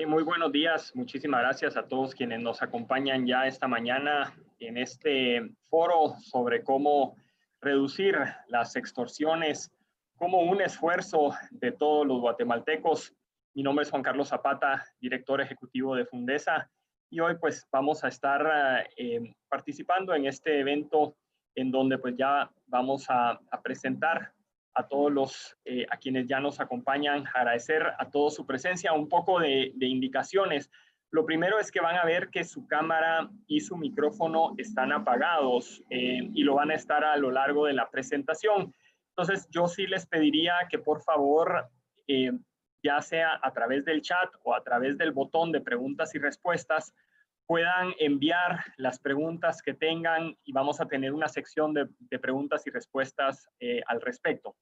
Muy buenos días. Muchísimas gracias a todos quienes nos acompañan ya esta mañana en este foro sobre cómo reducir las extorsiones como un esfuerzo de todos los guatemaltecos. Mi nombre es Juan Carlos Zapata, director ejecutivo de Fundesa, y hoy pues vamos a estar participando en este evento en donde pues ya vamos a presentar a todos los, a quienes ya nos acompañan, agradecer a todos su presencia, un poco de indicaciones. Lo primero es que van a ver que su cámara y su micrófono están apagados y lo van a estar a lo largo de la presentación. Entonces, yo sí les pediría que por favor, ya sea a través del chat o a través del botón de preguntas y respuestas, puedan enviar las preguntas que tengan y vamos a tener una sección de preguntas y respuestas al respecto.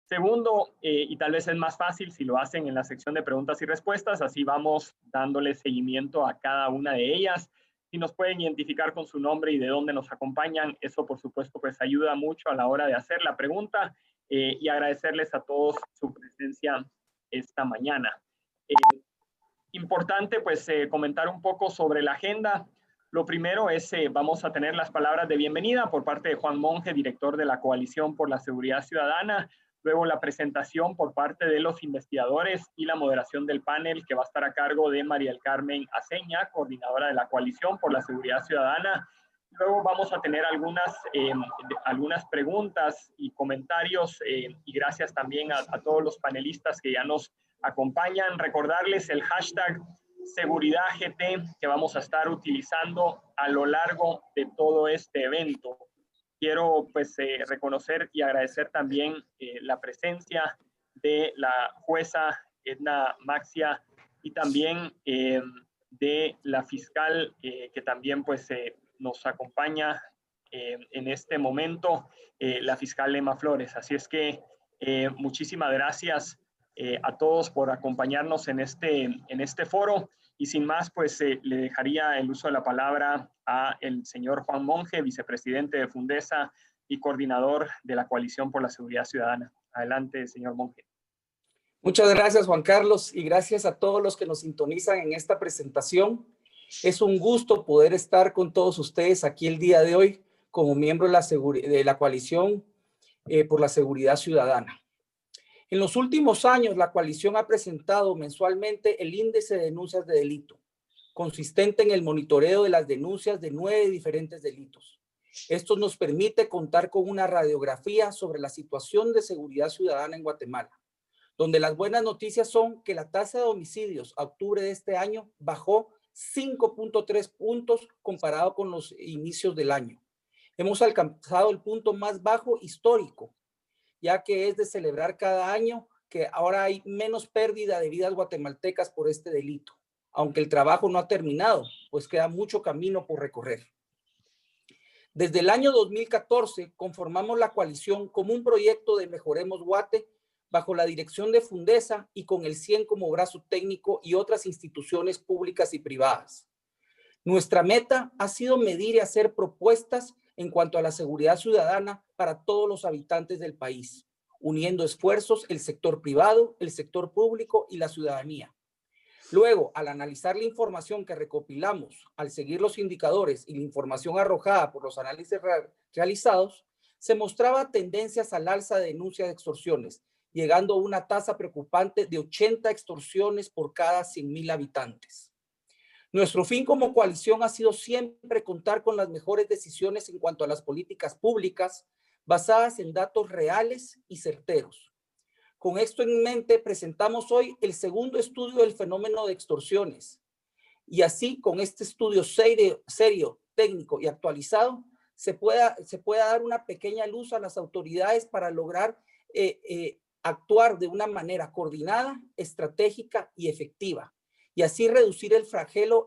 Segundo, y tal vez es más fácil si lo hacen en la sección de preguntas y respuestas, así vamos dándole seguimiento a cada una de ellas. Si nos pueden identificar con su nombre y de dónde nos acompañan, eso por supuesto pues ayuda mucho a la hora de hacer la pregunta y agradecerles a todos su presencia esta mañana. Importante pues comentar un poco sobre la agenda. Lo primero es, vamos a tener las palabras de bienvenida por parte de Juan Monge, director de la Coalición por la Seguridad Ciudadana. Luego la presentación por parte de los investigadores y la moderación del panel que va a estar a cargo de María del Carmen Aceña, coordinadora de la Coalición por la Seguridad Ciudadana. Luego vamos a tener algunas preguntas y comentarios y gracias también a todos los panelistas que ya nos acompañan. Recordarles el hashtag SeguridadGT que vamos a estar utilizando a lo largo de todo este evento. Quiero pues reconocer y agradecer también la presencia de la jueza Edna Maxia y también de la fiscal que también pues nos acompaña en este momento, la fiscal Emma Flores. Así es que muchísimas gracias a todos por acompañarnos en este foro. Y sin más, pues le dejaría el uso de la palabra a el señor Juan Monge, vicepresidente de Fundesa y coordinador de la Coalición por la Seguridad Ciudadana. Adelante, señor Monge. Muchas gracias, Juan Carlos, y gracias a todos los que nos sintonizan en esta presentación. Es un gusto poder estar con todos ustedes aquí el día de hoy como miembro de la Coalición por la Seguridad Ciudadana. En los últimos años, la coalición ha presentado mensualmente el índice de denuncias de delito, consistente en el monitoreo de las denuncias de 9 diferentes delitos. Esto nos permite contar con una radiografía sobre la situación de seguridad ciudadana en Guatemala, donde las buenas noticias son que la tasa de homicidios a octubre de este año bajó 5.3 puntos comparado con los inicios del año. Hemos alcanzado el punto más bajo histórico, ya que es de celebrar cada año que ahora hay menos pérdida de vidas guatemaltecas por este delito, aunque el trabajo no ha terminado, pues queda mucho camino por recorrer. Desde el año 2014 conformamos la coalición como un proyecto de Mejoremos Guate bajo la dirección de Fundesa y con el CIEN como brazo técnico y otras instituciones públicas y privadas. Nuestra meta ha sido medir y hacer propuestas en cuanto a la seguridad ciudadana para todos los habitantes del país, uniendo esfuerzos el sector privado, el sector público y la ciudadanía. Luego, al analizar la información que recopilamos, al seguir los indicadores y la información arrojada por los análisis realizados, se mostraba tendencias al alza de denuncias de extorsiones, llegando a una tasa preocupante de 80 extorsiones por cada 100,000 habitantes. Nuestro fin como coalición ha sido siempre contar con las mejores decisiones en cuanto a las políticas públicas basadas en datos reales y certeros. Con esto en mente, presentamos hoy el segundo estudio del fenómeno de extorsiones. Y así, con este estudio serio, técnico y actualizado, se pueda dar una pequeña luz a las autoridades para lograr actuar de una manera coordinada, estratégica y efectiva, y así reducir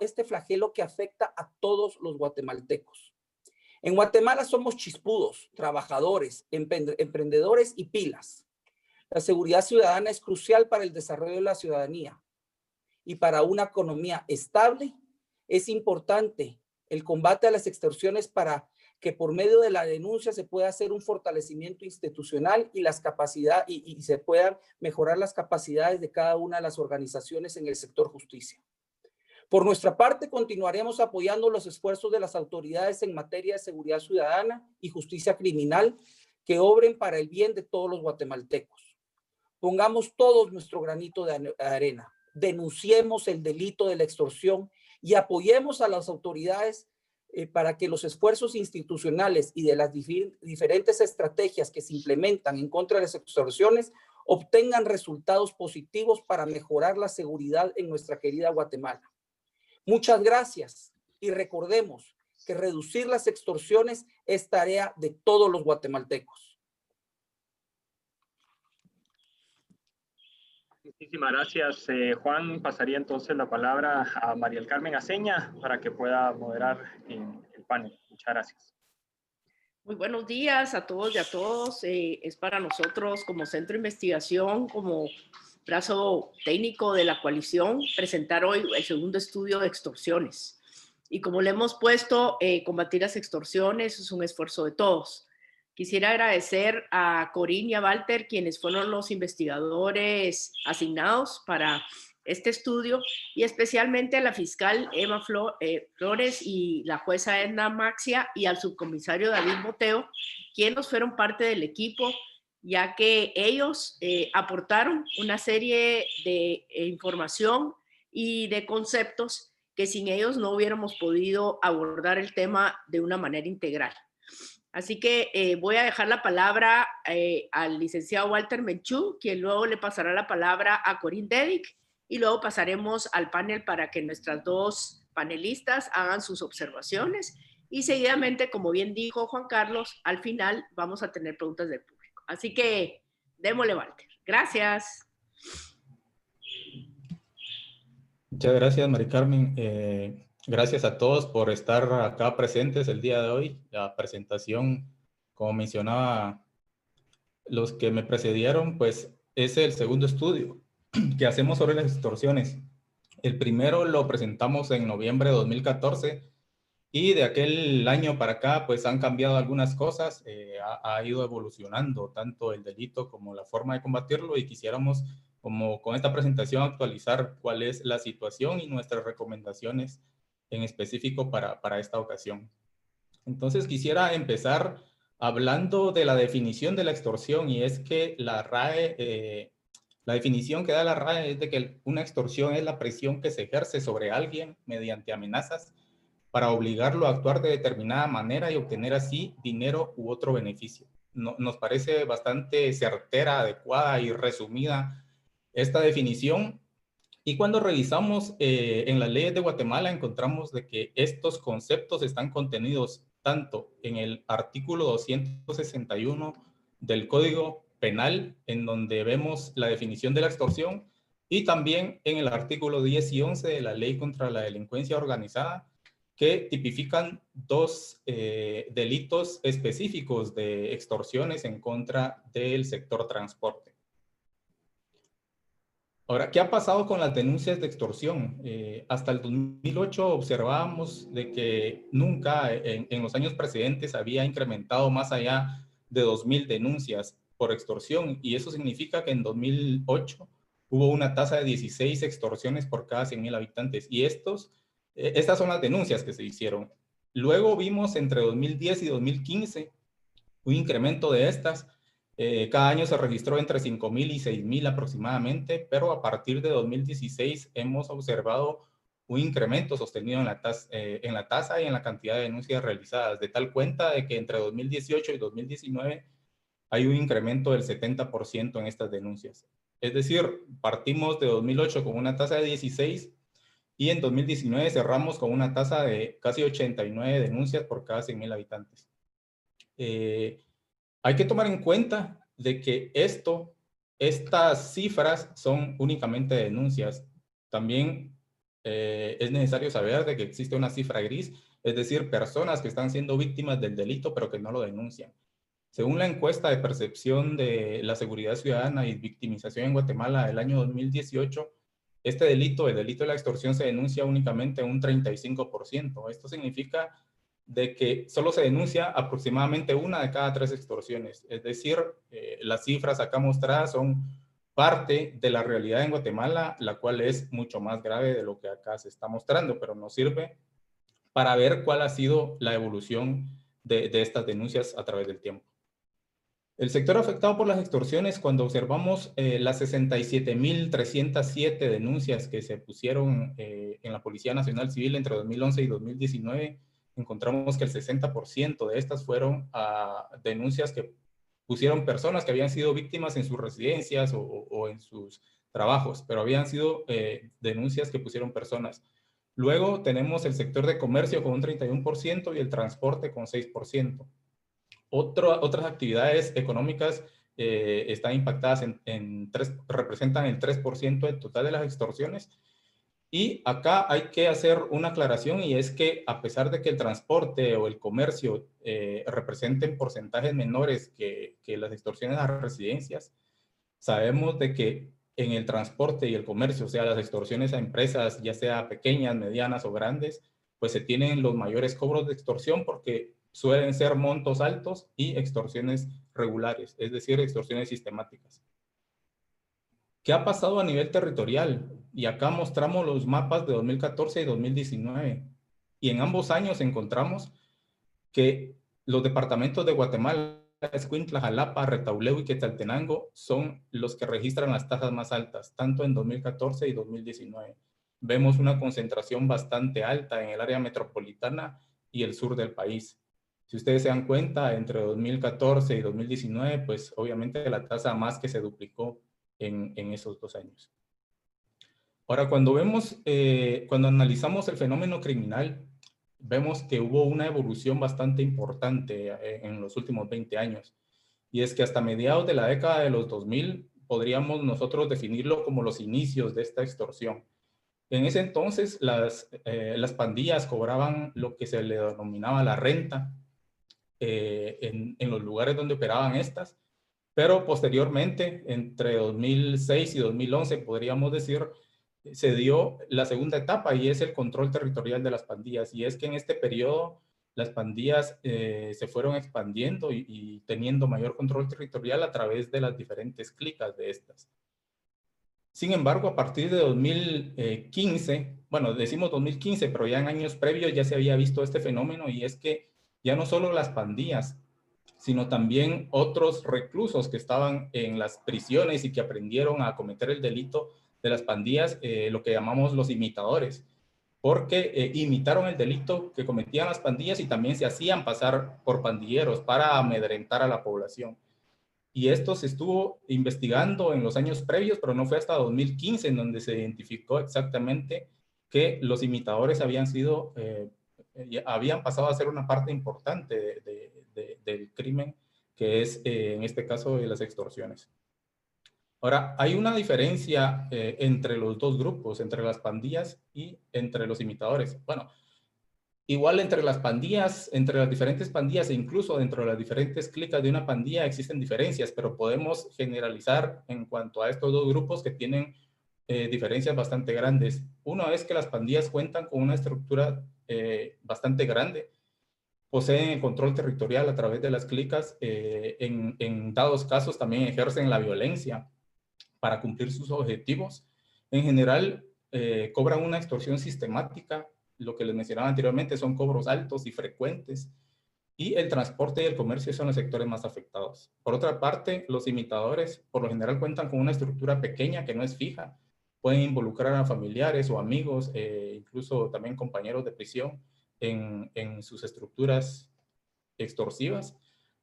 este flagelo que afecta a todos los guatemaltecos. En Guatemala somos chispudos, trabajadores, emprendedores y pilas. La seguridad ciudadana es crucial para el desarrollo de la ciudadanía y para una economía estable es importante el combate a las extorsiones para que por medio de la denuncia se pueda hacer un fortalecimiento institucional y y se puedan mejorar las capacidades de cada una de las organizaciones en el sector justicia. Por nuestra parte, continuaremos apoyando los esfuerzos de las autoridades en materia de seguridad ciudadana y justicia criminal que obren para el bien de todos los guatemaltecos. Pongamos todos nuestro granito de arena, denunciemos el delito de la extorsión y apoyemos a las autoridades para que los esfuerzos institucionales y de las diferentes estrategias que se implementan en contra de las extorsiones obtengan resultados positivos para mejorar la seguridad en nuestra querida Guatemala. Muchas gracias y recordemos que reducir las extorsiones es tarea de todos los guatemaltecos. Muchísimas gracias, Juan. Pasaría entonces la palabra a María del Carmen Aceña para que pueda moderar el panel. Muchas gracias. Muy buenos días a todos y a todos. Es para nosotros como Centro de Investigación, como brazo técnico de la coalición, presentar hoy el segundo estudio de extorsiones. Y como le hemos puesto, combatir las extorsiones es un esfuerzo de todos. Quisiera agradecer a Corín y a Walter, quienes fueron los investigadores asignados para este estudio, y especialmente a la fiscal Emma Flores y la jueza Edna Maxia y al subcomisario David Boteo, quienes fueron parte del equipo, ya que ellos aportaron una serie de información y de conceptos que sin ellos no hubiéramos podido abordar el tema de una manera integral. Así que voy a dejar la palabra al licenciado Walter Menchú, quien luego le pasará la palabra a Corín Dedic, y luego pasaremos al panel para que nuestras dos panelistas hagan sus observaciones, y seguidamente, como bien dijo Juan Carlos, al final vamos a tener preguntas del público. Así que démosle, Walter. Gracias. Muchas gracias, Mari Carmen. Gracias a todos por estar acá presentes el día de hoy. La presentación, como mencionaba los que me precedieron, pues es el segundo estudio que hacemos sobre las extorsiones. El primero lo presentamos en noviembre de 2014 y de aquel año para acá pues han cambiado algunas cosas, ha ido evolucionando tanto el delito como la forma de combatirlo, y quisiéramos, como con esta presentación, actualizar cuál es la situación y nuestras recomendaciones en específico para esta ocasión. Entonces quisiera empezar hablando de la definición de la extorsión, y es que la RAE, la definición que da la RAE es de que una extorsión es la presión que se ejerce sobre alguien mediante amenazas para obligarlo a actuar de determinada manera y obtener así dinero u otro beneficio. Nos parece bastante certera, adecuada y resumida esta definición. Y cuando revisamos en las leyes de Guatemala, encontramos de que estos conceptos están contenidos tanto en el artículo 261 del Código Penal, en donde vemos la definición de la extorsión, y también en el artículo 10 y 11 de la Ley contra la Delincuencia Organizada, que tipifican dos delitos específicos de extorsiones en contra del sector transporte. Ahora, ¿qué ha pasado con las denuncias de extorsión? Hasta el 2008 observábamos de que nunca en los años precedentes había incrementado más allá de 2,000 denuncias por extorsión, y eso significa que en 2008 hubo una tasa de 16 extorsiones por cada 100,000 habitantes, y estas son las denuncias que se hicieron. Luego vimos entre 2010 y 2015 un incremento de estas. Cada año se registró entre 5,000 y 6,000 aproximadamente, pero a partir de 2016 hemos observado un incremento sostenido en la tasa y en la cantidad de denuncias realizadas, de tal cuenta de que entre 2018 y 2019 hay un incremento del 70% en estas denuncias. Es decir, partimos de 2008 con una tasa de 16 y en 2019 cerramos con una tasa de casi 89 denuncias por cada 100,000 habitantes. Hay que tomar en cuenta de que estas cifras son únicamente denuncias. También es necesario saber de que existe una cifra gris, es decir, personas que están siendo víctimas del delito pero que no lo denuncian. Según la encuesta de percepción de la seguridad ciudadana y victimización en Guatemala del año 2018, este delito, el delito de la extorsión, se denuncia únicamente un 35%. Esto significa de que solo se denuncia aproximadamente 1 de cada 3 extorsiones. Es decir, las cifras acá mostradas son parte de la realidad en Guatemala, la cual es mucho más grave de lo que acá se está mostrando, pero nos sirve para ver cuál ha sido la evolución de estas denuncias a través del tiempo. El sector afectado por las extorsiones, cuando observamos las 67,307 denuncias que se pusieron en la Policía Nacional Civil entre 2011 y 2019, encontramos que el 60% de estas fueron denuncias que pusieron personas que habían sido víctimas en sus residencias o en sus trabajos, pero habían sido denuncias que pusieron personas. Luego tenemos el sector de comercio con un 31% y el transporte con 6%. Otras actividades económicas están impactadas representan el 3% del total de las extorsiones. Y acá hay que hacer una aclaración, y es que a pesar de que el transporte o el comercio representen porcentajes menores que las extorsiones a residencias, sabemos de que en el transporte y el comercio, o sea, las extorsiones a empresas, ya sea pequeñas, medianas o grandes, pues se tienen los mayores cobros de extorsión, porque suelen ser montos altos y extorsiones regulares, es decir, extorsiones sistemáticas. ¿Qué ha pasado a nivel territorial? Y acá mostramos los mapas de 2014 y 2019. Y en ambos años encontramos que los departamentos de Guatemala, Escuintla, Jalapa, Retauleu y Quetzaltenango son los que registran las tasas más altas, tanto en 2014 y 2019. Vemos una concentración bastante alta en el área metropolitana y el sur del país. Si ustedes se dan cuenta, entre 2014 y 2019, pues obviamente la tasa más que se duplicó en esos 2 años. Ahora, cuando analizamos el fenómeno criminal, vemos que hubo una evolución bastante importante en los últimos 20 años. Y es que hasta mediados de la década de los 2000, podríamos nosotros definirlo como los inicios de esta extorsión. En ese entonces, las pandillas cobraban lo que se le denominaba la renta en los lugares donde operaban estas, pero posteriormente, entre 2006 y 2011, podríamos decir, se dio la segunda etapa y es el control territorial de las pandillas. Y es que en este periodo las pandillas se fueron expandiendo y teniendo mayor control territorial a través de las diferentes clicas de estas. Sin embargo, a partir de 2015, bueno, decimos 2015, pero ya en años previos ya se había visto este fenómeno, y es que ya no solo las pandillas, sino también otros reclusos que estaban en las prisiones y que aprendieron a cometer el delito de las pandillas, lo que llamamos los imitadores, porque imitaron el delito que cometían las pandillas y también se hacían pasar por pandilleros para amedrentar a la población. Y esto se estuvo investigando en los años previos, pero no fue hasta 2015 en donde se identificó exactamente que los imitadores habían pasado a ser una parte importante del crimen, que es en este caso de las extorsiones. Ahora, hay una diferencia entre los dos grupos, entre las pandillas y entre los imitadores. Bueno, igual entre las pandillas, entre las diferentes pandillas e incluso dentro de las diferentes clicas de una pandilla existen diferencias, pero podemos generalizar en cuanto a estos dos grupos que tienen diferencias bastante grandes. Uno es que las pandillas cuentan con una estructura bastante grande, poseen el control territorial a través de las clicas, en dados casos también ejercen la violencia para cumplir sus objetivos. En general, cobran una extorsión sistemática. Lo que les mencionaba anteriormente son cobros altos y frecuentes, y el transporte y el comercio son los sectores más afectados. Por otra parte, los imitadores por lo general cuentan con una estructura pequeña que no es fija. Pueden involucrar a familiares o amigos, incluso también compañeros de prisión en sus estructuras extorsivas.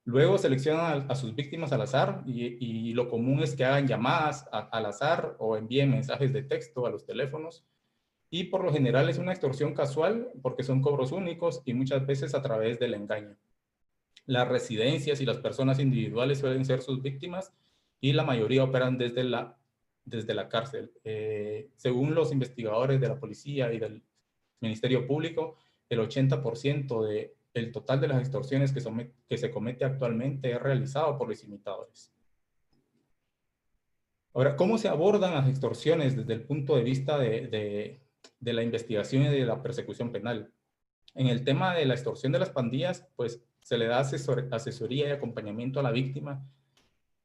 Luego seleccionan a sus víctimas al azar y lo común es que hagan llamadas al azar o envíen mensajes de texto a los teléfonos. Y por lo general es una extorsión casual porque son cobros únicos y muchas veces a través del engaño. Las residencias y las personas individuales suelen ser sus víctimas y la mayoría operan desde la cárcel. Según los investigadores de la policía y del Ministerio Público, el 80% del total de las extorsiones que se comete actualmente es realizado por los imitadores. Ahora, ¿cómo se abordan las extorsiones desde el punto de vista de la investigación y de la persecución penal? En el tema de la extorsión de las pandillas, pues se le da asesoría y acompañamiento a la víctima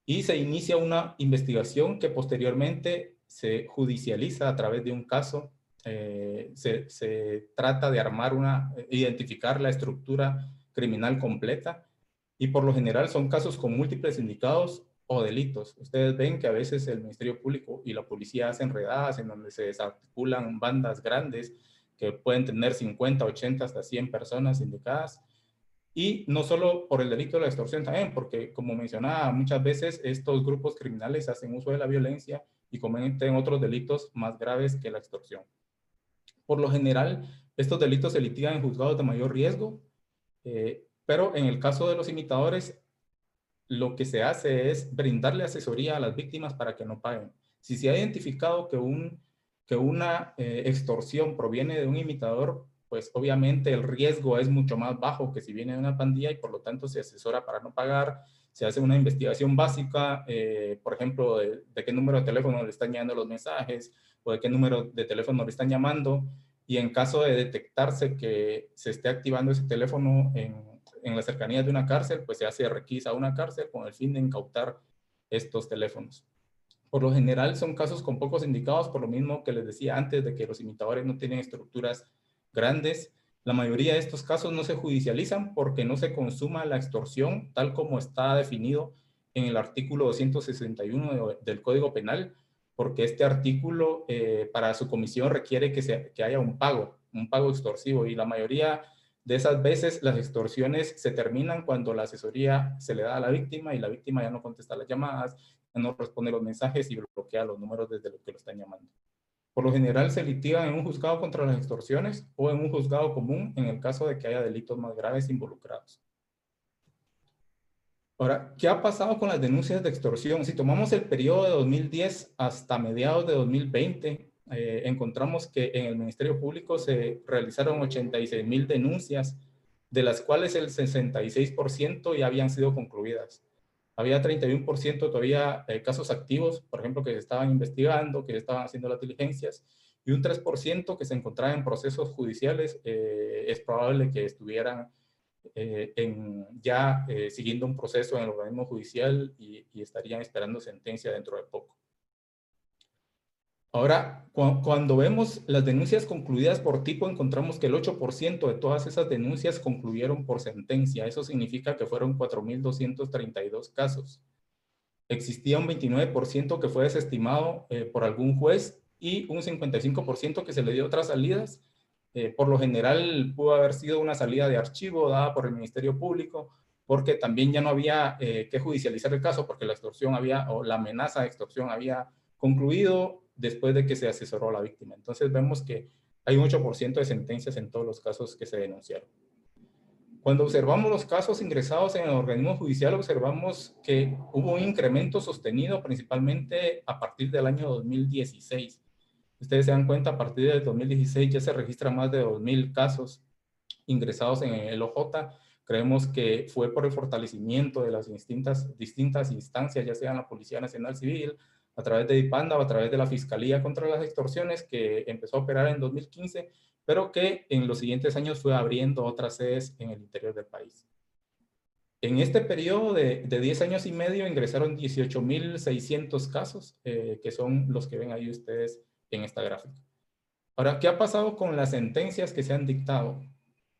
y se inicia una investigación que posteriormente se judicializa a través de un caso. Se trata de identificar la estructura criminal completa, y por lo general son casos con múltiples indicados o delitos. Ustedes ven que a veces el Ministerio Público y la policía hacen redadas en donde se desarticulan bandas grandes que pueden tener 50, 80, hasta 100 personas indicadas. Y no solo por el delito de la extorsión también, porque como mencionaba, muchas veces estos grupos criminales hacen uso de la violencia y cometen otros delitos más graves que la extorsión. Por lo general, estos delitos se litigan en juzgados de mayor riesgo, pero en el caso de los imitadores, lo que se hace es brindarle asesoría a las víctimas para que no paguen. Si se ha identificado que una extorsión proviene de un imitador, pues obviamente el riesgo es mucho más bajo que si viene de una pandilla, y por lo tanto se asesora para no pagar. Se hace una investigación básica, por ejemplo, de qué número de teléfono le están llegando los mensajes o de qué número de teléfono le están llamando, y en caso de detectarse que se esté activando ese teléfono en las cercanías de una cárcel, pues se hace requisa a una cárcel con el fin de incautar estos teléfonos. Por lo general son casos con pocos indicados, por lo mismo que les decía antes de que los imitadores no tienen estructuras grandes. La mayoría de estos casos no se judicializan porque no se consuma la extorsión tal como está definido en el artículo 261 del Código Penal, porque este artículo para su comisión requiere que haya un pago extorsivo, y la mayoría de esas veces las extorsiones se terminan cuando la asesoría se le da a la víctima y la víctima ya no contesta las llamadas, no responde los mensajes y bloquea los números desde los que lo están llamando. Por lo general se litigan en un juzgado contra las extorsiones o en un juzgado común en el caso de que haya delitos más graves involucrados. Ahora, ¿qué ha pasado con las denuncias de extorsión? Si tomamos el periodo de 2010 hasta mediados de 2020, encontramos que en el Ministerio Público se realizaron 86,000 denuncias, de las cuales el 66% ya habían sido concluidas. Había 31% todavía casos activos, por ejemplo, que se estaban investigando, que se estaban haciendo las diligencias, y un 3% que se encontraba en procesos judiciales. Es probable que estuvieran siguiendo un proceso en el organismo judicial y estarían esperando sentencia dentro de poco. Ahora, cuando vemos las denuncias concluidas por tipo, encontramos que el 8% de todas esas denuncias concluyeron por sentencia. Eso significa que fueron 4,232 casos. Existía un 29% que fue desestimado por algún juez y un 55% que se le dio otras salidas. Por lo general pudo haber sido una salida de archivo dada por el Ministerio Público, porque también ya no había que judicializar el caso, porque la extorsión o la amenaza de extorsión había concluido después de que se asesoró a la víctima. Entonces vemos que hay un 8% de sentencias en todos los casos que se denunciaron. Cuando observamos los casos ingresados en el organismo judicial, observamos que hubo un incremento sostenido principalmente a partir del año 2016. Ustedes se dan cuenta, a partir del 2016 ya se registran más de 2,000 casos ingresados en el OJ. Creemos que fue por el fortalecimiento de las distintas instancias, ya sea la Policía Nacional Civil, a través de DIPANDA o a través de la Fiscalía contra las Extorsiones, que empezó a operar en 2015, pero que en los siguientes años fue abriendo otras sedes en el interior del país. En este periodo de 10 años y medio ingresaron 18,600 casos, que son los que ven ahí ustedes en esta gráfica. Ahora, ¿qué ha pasado con las sentencias que se han dictado?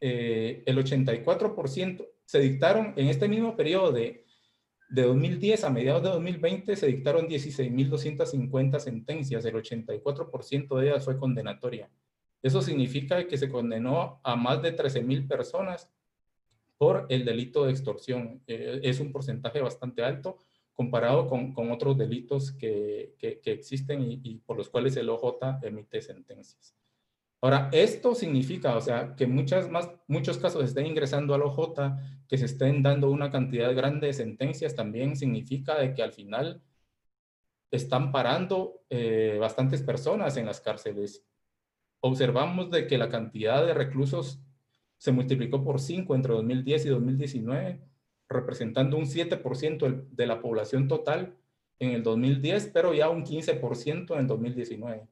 El 84% se dictaron en este mismo periodo de 2010 a mediados de 2020, se dictaron 16,250 sentencias. El 84% de ellas fue condenatoria. Eso significa que se condenó a más de 13,000 personas por el delito de extorsión. Es un porcentaje bastante alto comparado con otros delitos que existen y por los cuales el OJ emite sentencias. Ahora, esto significa, o sea, que muchos casos estén ingresando al OJ, que se estén dando una cantidad grande de sentencias, también significa de que al final están parando bastantes personas en las cárceles. Observamos de que la cantidad de reclusos se multiplicó por 5 entre 2010 y 2019, representando un 7% de la población total en el 2010, pero ya un 15% en el 2019.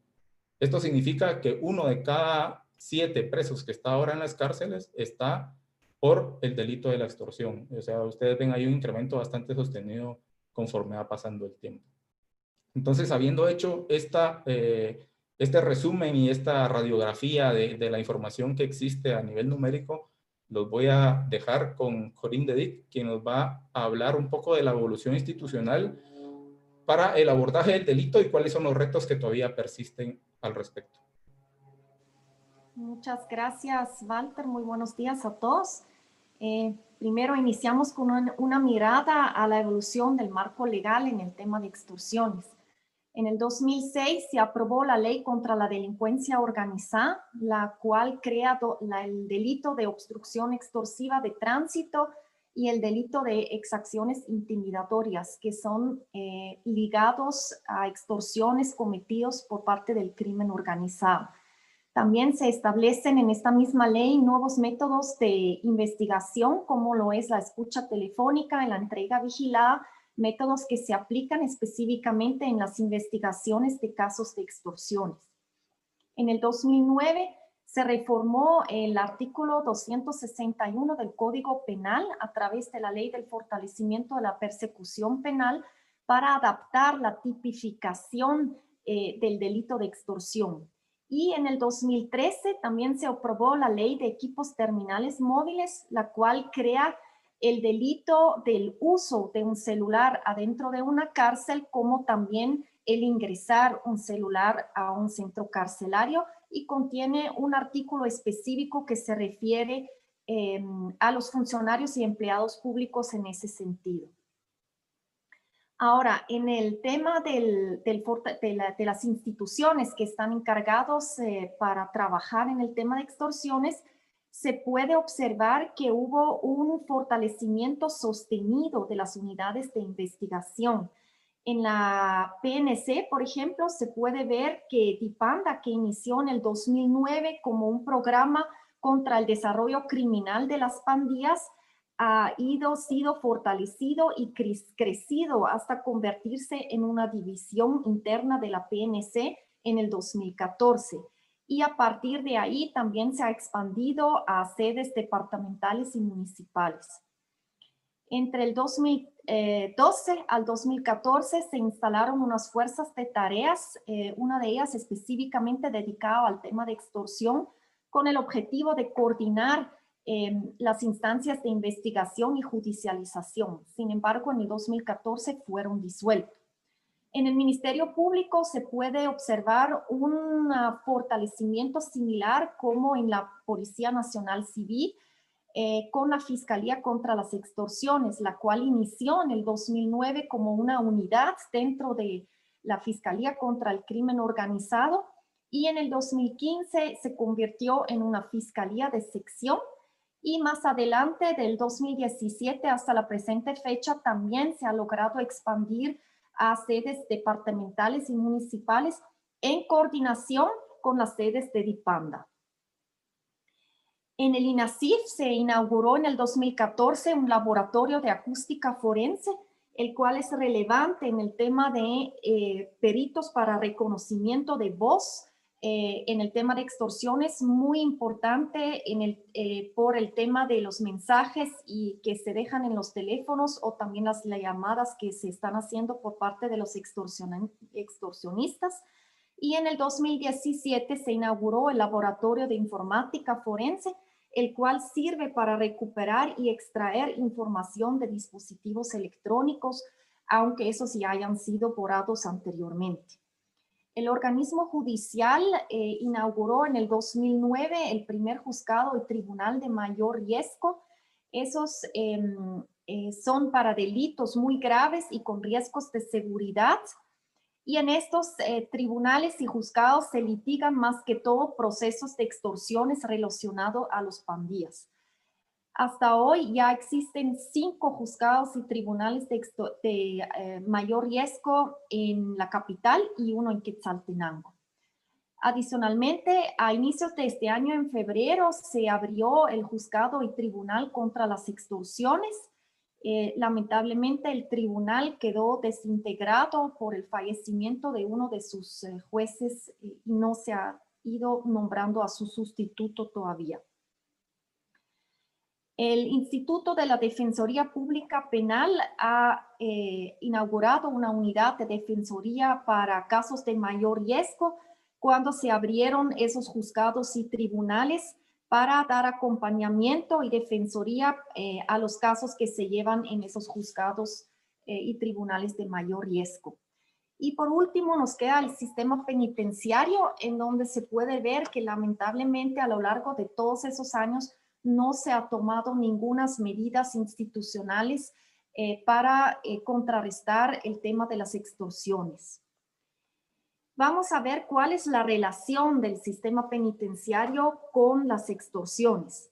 Esto significa que 1 de cada 7 presos que está ahora en las cárceles está por el delito de la extorsión. O sea, ustedes ven ahí un incremento bastante sostenido conforme va pasando el tiempo. Entonces, habiendo hecho este resumen y esta radiografía de la información que existe a nivel numérico, los voy a dejar con Corinne Dedic, quien nos va a hablar un poco de la evolución institucional para el abordaje del delito y cuáles son los retos que todavía persisten al respecto. Muchas gracias, Walter. Muy buenos días a todos. Primero iniciamos con una mirada a la evolución del marco legal en el tema de extorsiones. En el 2006 se aprobó la Ley contra la Delincuencia Organizada, la cual crea el delito de obstrucción extorsiva de tránsito y el delito de exacciones intimidatorias, que son ligados a extorsiones cometidos por parte del crimen organizado. También se establecen en esta misma ley nuevos métodos de investigación, como lo es la escucha telefónica y la entrega vigilada, métodos que se aplican específicamente en las investigaciones de casos de extorsiones. En el 2009 Se reformó el artículo 261 del Código Penal a través de la Ley del Fortalecimiento de la Persecución Penal para adaptar la tipificación del delito de extorsión. Y en el 2013 también se aprobó la Ley de Equipos Terminales Móviles, la cual crea el delito del uso de un celular adentro de una cárcel, como también el ingresar un celular a un centro carcelario, y contiene un artículo específico que se refiere a los funcionarios y empleados públicos en ese sentido. Ahora, en el tema de las instituciones que están encargados para trabajar en el tema de extorsiones, se puede observar que hubo un fortalecimiento sostenido de las unidades de investigación. En la PNC, por ejemplo, se puede ver que DIPANDA, que inició en el 2009 como un programa contra el desarrollo criminal de las pandillas, ha sido fortalecido y crecido hasta convertirse en una división interna de la PNC en el 2014. Y a partir de ahí también se ha expandido a sedes departamentales y municipales. Entre el 2012 al 2014 se instalaron unas fuerzas de tareas, una de ellas específicamente dedicada al tema de extorsión, con el objetivo de coordinar las instancias de investigación y judicialización. Sin embargo, en el 2014 fueron disueltos. En el Ministerio Público se puede observar un fortalecimiento similar como en la Policía Nacional Civil, con la Fiscalía contra las Extorsiones, la cual inició en el 2009 como una unidad dentro de la Fiscalía contra el Crimen Organizado, y en el 2015 se convirtió en una Fiscalía de sección, y más adelante del 2017 hasta la presente fecha también se ha logrado expandir a sedes departamentales y municipales en coordinación con las sedes de DIPANDA. En el INASIF se inauguró en el 2014 un laboratorio de acústica forense, el cual es relevante en el tema de peritos para reconocimiento de voz, en el tema de extorsiones, muy importante por el tema de los mensajes y que se dejan en los teléfonos, o también las llamadas que se están haciendo por parte de los extorsionistas. Y en el 2017 se inauguró el Laboratorio de Informática Forense, el cual sirve para recuperar y extraer información de dispositivos electrónicos, aunque esos ya hayan sido borrados anteriormente. El organismo judicial inauguró en el 2009 el primer juzgado y tribunal de mayor riesgo. Esos son para delitos muy graves y con riesgos de seguridad. Y en estos tribunales y juzgados se litigan más que todo procesos de extorsiones relacionados a los pandillas. Hasta hoy ya existen 5 juzgados y tribunales de mayor riesgo en la capital y 1 en Quetzaltenango. Adicionalmente, a inicios de este año, en febrero, se abrió el juzgado y tribunal contra las extorsiones. Lamentablemente, el tribunal quedó desintegrado por el fallecimiento de uno de sus jueces y no se ha ido nombrando a su sustituto todavía. El Instituto de la Defensoría Pública Penal ha inaugurado una unidad de defensoría para casos de mayor riesgo cuando se abrieron esos juzgados y tribunales para dar acompañamiento y defensoría a los casos que se llevan en esos juzgados y tribunales de mayor riesgo. Y por último nos queda el sistema penitenciario, en donde se puede ver que lamentablemente a lo largo de todos esos años no se ha tomado ninguna medidas institucionales para contrarrestar el tema de las extorsiones. Vamos a ver cuál es la relación del sistema penitenciario con las extorsiones.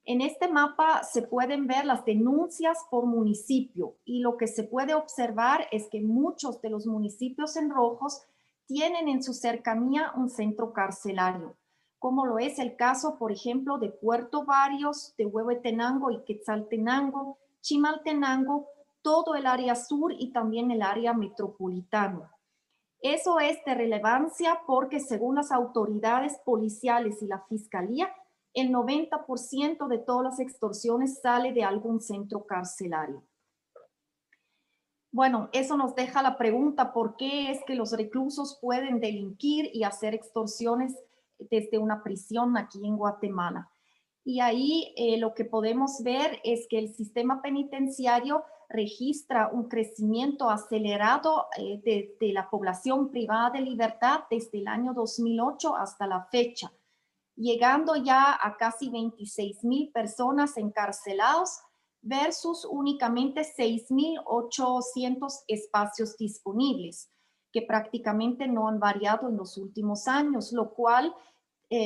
En este mapa se pueden ver las denuncias por municipio, y lo que se puede observar es que muchos de los municipios en rojos tienen en su cercanía un centro carcelario, como lo es el caso, por ejemplo, de Puerto Barrios, de Huehuetenango y Quetzaltenango, Chimaltenango, todo el área sur y también el área metropolitana. Eso es de relevancia porque según las autoridades policiales y la fiscalía, el 90% de todas las extorsiones sale de algún centro carcelario. Bueno, eso nos deja la pregunta, ¿por qué es que los reclusos pueden delinquir y hacer extorsiones desde una prisión aquí en Guatemala? Y ahí lo que podemos ver es que el sistema penitenciario registra un crecimiento acelerado de la población privada de libertad desde el año 2008 hasta la fecha, llegando ya a casi 26,000 personas encarcelados versus únicamente 6,800 espacios disponibles, que prácticamente no han variado en los últimos años, lo cual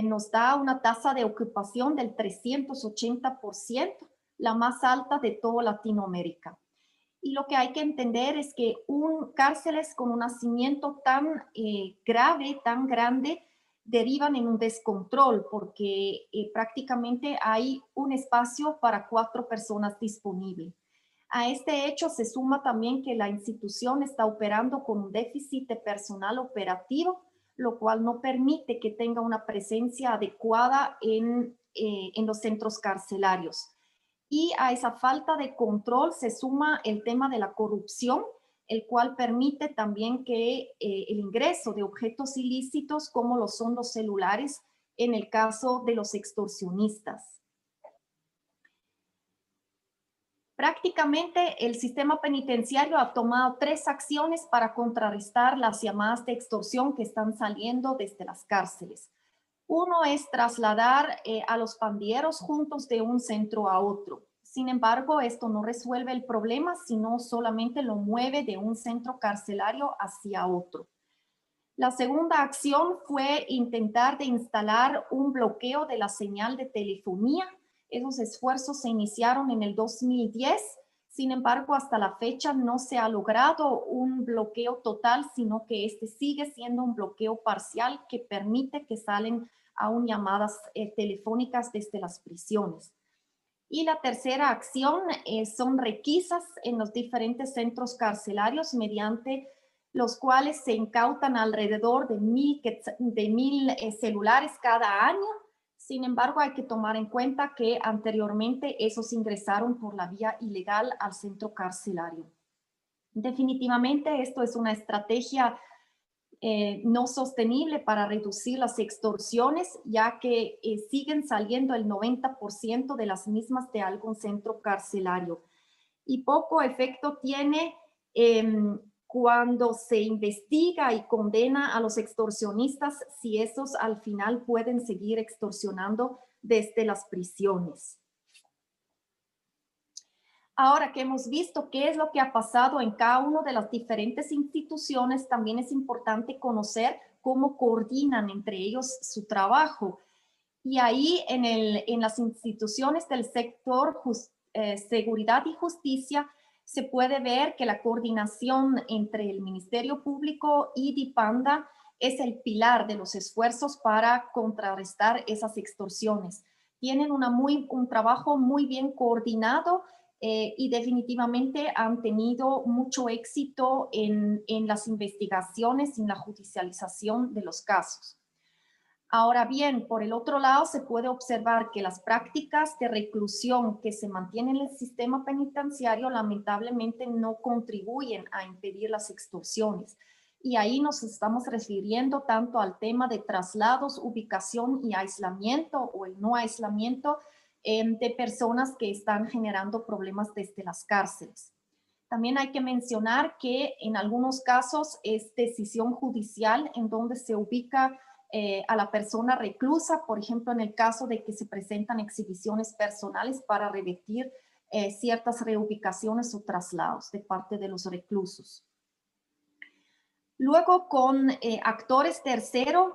nos da una tasa de ocupación del 380%, la más alta de toda Latinoamérica. Y lo que hay que entender es que cárceles con un hacinamiento tan grave, tan grande, derivan en un descontrol porque prácticamente hay un espacio para 4 personas disponible. A este hecho se suma también que la institución está operando con un déficit de personal operativo, lo cual no permite que tenga una presencia adecuada en los centros carcelarios. Y a esa falta de control se suma el tema de la corrupción, el cual permite también que el ingreso de objetos ilícitos como lo son los celulares en el caso de los extorsionistas. Prácticamente el sistema penitenciario ha tomado 3 acciones para contrarrestar las llamadas de extorsión que están saliendo desde las cárceles. Uno es trasladar a los pandilleros juntos de un centro a otro. Sin embargo, esto no resuelve el problema, sino solamente lo mueve de un centro carcelario hacia otro. La segunda acción fue intentar de instalar un bloqueo de la señal de telefonía. Esos esfuerzos se iniciaron en el 2010. Sin embargo, hasta la fecha no se ha logrado un bloqueo total, sino que este sigue siendo un bloqueo parcial que permite que salen aún llamadas telefónicas desde las prisiones. Y la tercera acción son requisas en los diferentes centros carcelarios mediante los cuales se incautan alrededor de 1,000 celulares cada año. Sin embargo, hay que tomar en cuenta que anteriormente esos ingresaron por la vía ilegal al centro carcelario. Definitivamente esto es una estrategia no sostenible para reducir las extorsiones, ya que siguen saliendo el 90% de las mismas de algún centro carcelario. Y poco efecto tiene cuando se investiga y condena a los extorsionistas, si esos al final pueden seguir extorsionando desde las prisiones. Ahora que hemos visto qué es lo que ha pasado en cada una de las diferentes instituciones, también es importante conocer cómo coordinan entre ellos su trabajo. Y ahí en las instituciones del sector seguridad y justicia se puede ver que la coordinación entre el Ministerio Público y DIPANDA es el pilar de los esfuerzos para contrarrestar esas extorsiones. Tienen un trabajo muy bien coordinado y definitivamente han tenido mucho éxito en las investigaciones y en la judicialización de los casos. Ahora bien, por el otro lado, se puede observar que las prácticas de reclusión que se mantienen en el sistema penitenciario lamentablemente no contribuyen a impedir las extorsiones. Y ahí nos estamos refiriendo tanto al tema de traslados, ubicación y aislamiento o el no aislamiento de personas que están generando problemas desde las cárceles. También hay que mencionar que en algunos casos es decisión judicial en donde se ubica a la persona reclusa, por ejemplo, en el caso de que se presentan exhibiciones personales para revertir ciertas reubicaciones o traslados de parte de los reclusos. Luego, con actores terceros,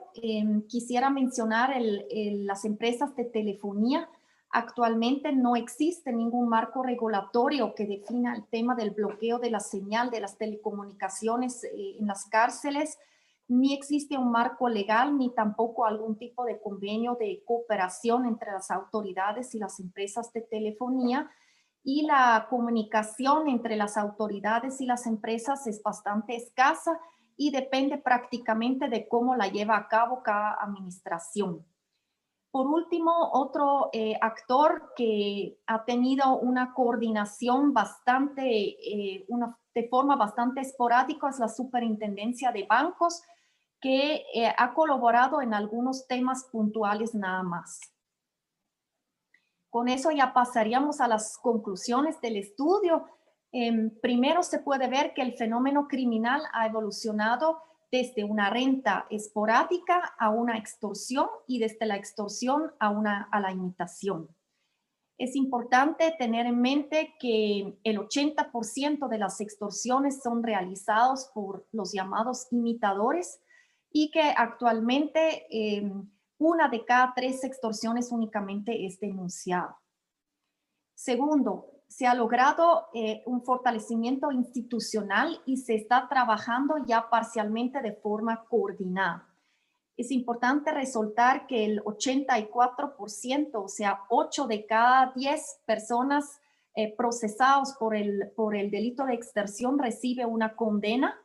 quisiera mencionar las empresas de telefonía. Actualmente no existe ningún marco regulatorio que defina el tema del bloqueo de la señal de las telecomunicaciones en las cárceles. Ni existe un marco legal, ni tampoco algún tipo de convenio de cooperación entre las autoridades y las empresas de telefonía. Y la comunicación entre las autoridades y las empresas es bastante escasa y depende prácticamente de cómo la lleva a cabo cada administración. Por último, otro actor que ha tenido una coordinación de forma bastante esporádica es la Superintendencia de Bancos, que ha colaborado en algunos temas puntuales nada más. Con eso ya pasaríamos a las conclusiones del estudio. Primero se puede ver que el fenómeno criminal ha evolucionado desde una renta esporádica a una extorsión y desde la extorsión a la imitación. Es importante tener en mente que el 80% de las extorsiones son realizadas por los llamados imitadores y que actualmente una de cada 3 extorsiones únicamente es denunciada. Segundo, se ha logrado un fortalecimiento institucional y se está trabajando ya parcialmente de forma coordinada. Es importante resaltar que el 84%, o sea, 8 de cada 10 personas procesadas por el delito de extorsión recibe una condena.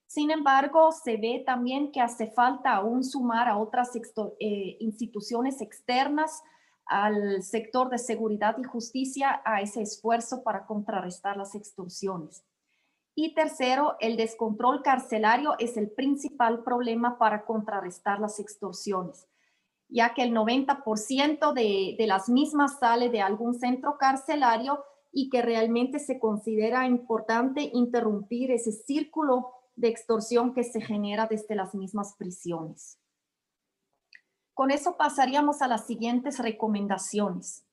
Sin embargo, se ve también que hace falta aún sumar a otras instituciones externas al sector de seguridad y justicia a ese esfuerzo para contrarrestar las extorsiones. Y tercero, el descontrol carcelario es el principal problema para contrarrestar las extorsiones, ya que el 90% de las mismas sale de algún centro carcelario y que realmente se considera importante interrumpir ese círculo de extorsión que se genera desde las mismas prisiones. Con eso pasaríamos a las siguientes recomendaciones.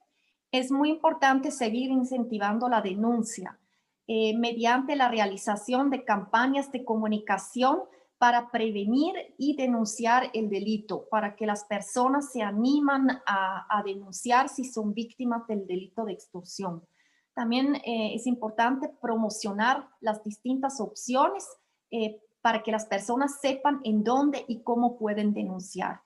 Es muy importante seguir incentivando la denuncia mediante la realización de campañas de comunicación para prevenir y denunciar el delito, para que las personas se animan a denunciar si son víctimas del delito de extorsión. También es importante promocionar las distintas opciones para que las personas sepan en dónde y cómo pueden denunciar.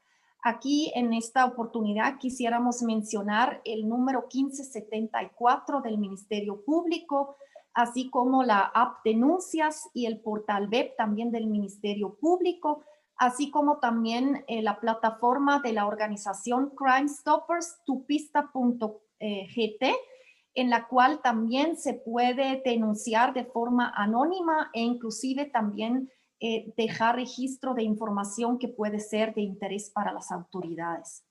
Aquí en esta oportunidad quisiéramos mencionar el número 1574 del Ministerio Público, así como la app Denuncias y el portal web también del Ministerio Público, así como también la plataforma de la organización Crime Stoppers, tupista.gt, en la cual también se puede denunciar de forma anónima e inclusive también dejar registro de información que puede ser de interés para las autoridades.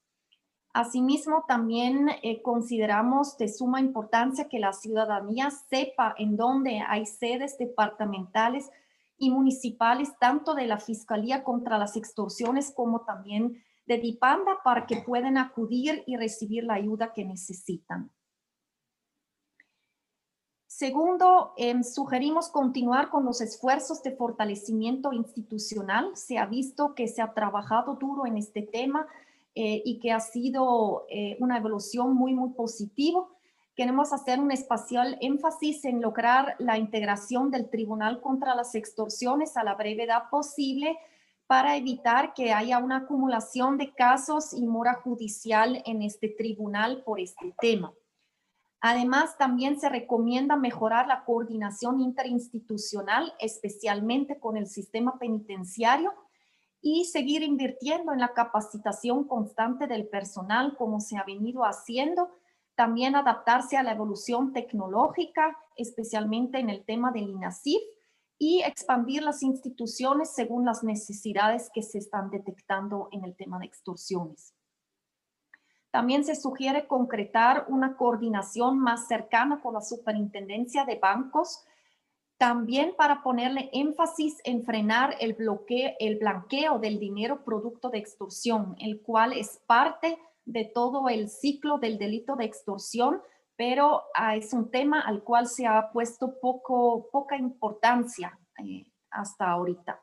Asimismo, también consideramos de suma importancia que la ciudadanía sepa en dónde hay sedes departamentales y municipales, tanto de la Fiscalía contra las Extorsiones como también de DIPANDA, para que puedan acudir y recibir la ayuda que necesitan. Segundo, sugerimos continuar con los esfuerzos de fortalecimiento institucional. Se ha visto que se ha trabajado duro en este tema y que ha sido una evolución muy positiva. Queremos hacer un especial énfasis en lograr la integración del Tribunal contra las Extorsiones a la brevedad posible para evitar que haya una acumulación de casos y mora judicial en este tribunal por este tema. Además, también se recomienda mejorar la coordinación interinstitucional, especialmente con el sistema penitenciario, y seguir invirtiendo en la capacitación constante del personal, como se ha venido haciendo. También adaptarse a la evolución tecnológica, especialmente en el tema del INASIF, y expandir las instituciones según las necesidades que se están detectando en el tema de extorsiones. También se sugiere concretar una coordinación más cercana con la Superintendencia de Bancos, también para ponerle énfasis en frenar el blanqueo del dinero producto de extorsión, el cual es parte de todo el ciclo del delito de extorsión, pero es un tema al cual se ha puesto poca importancia hasta ahorita.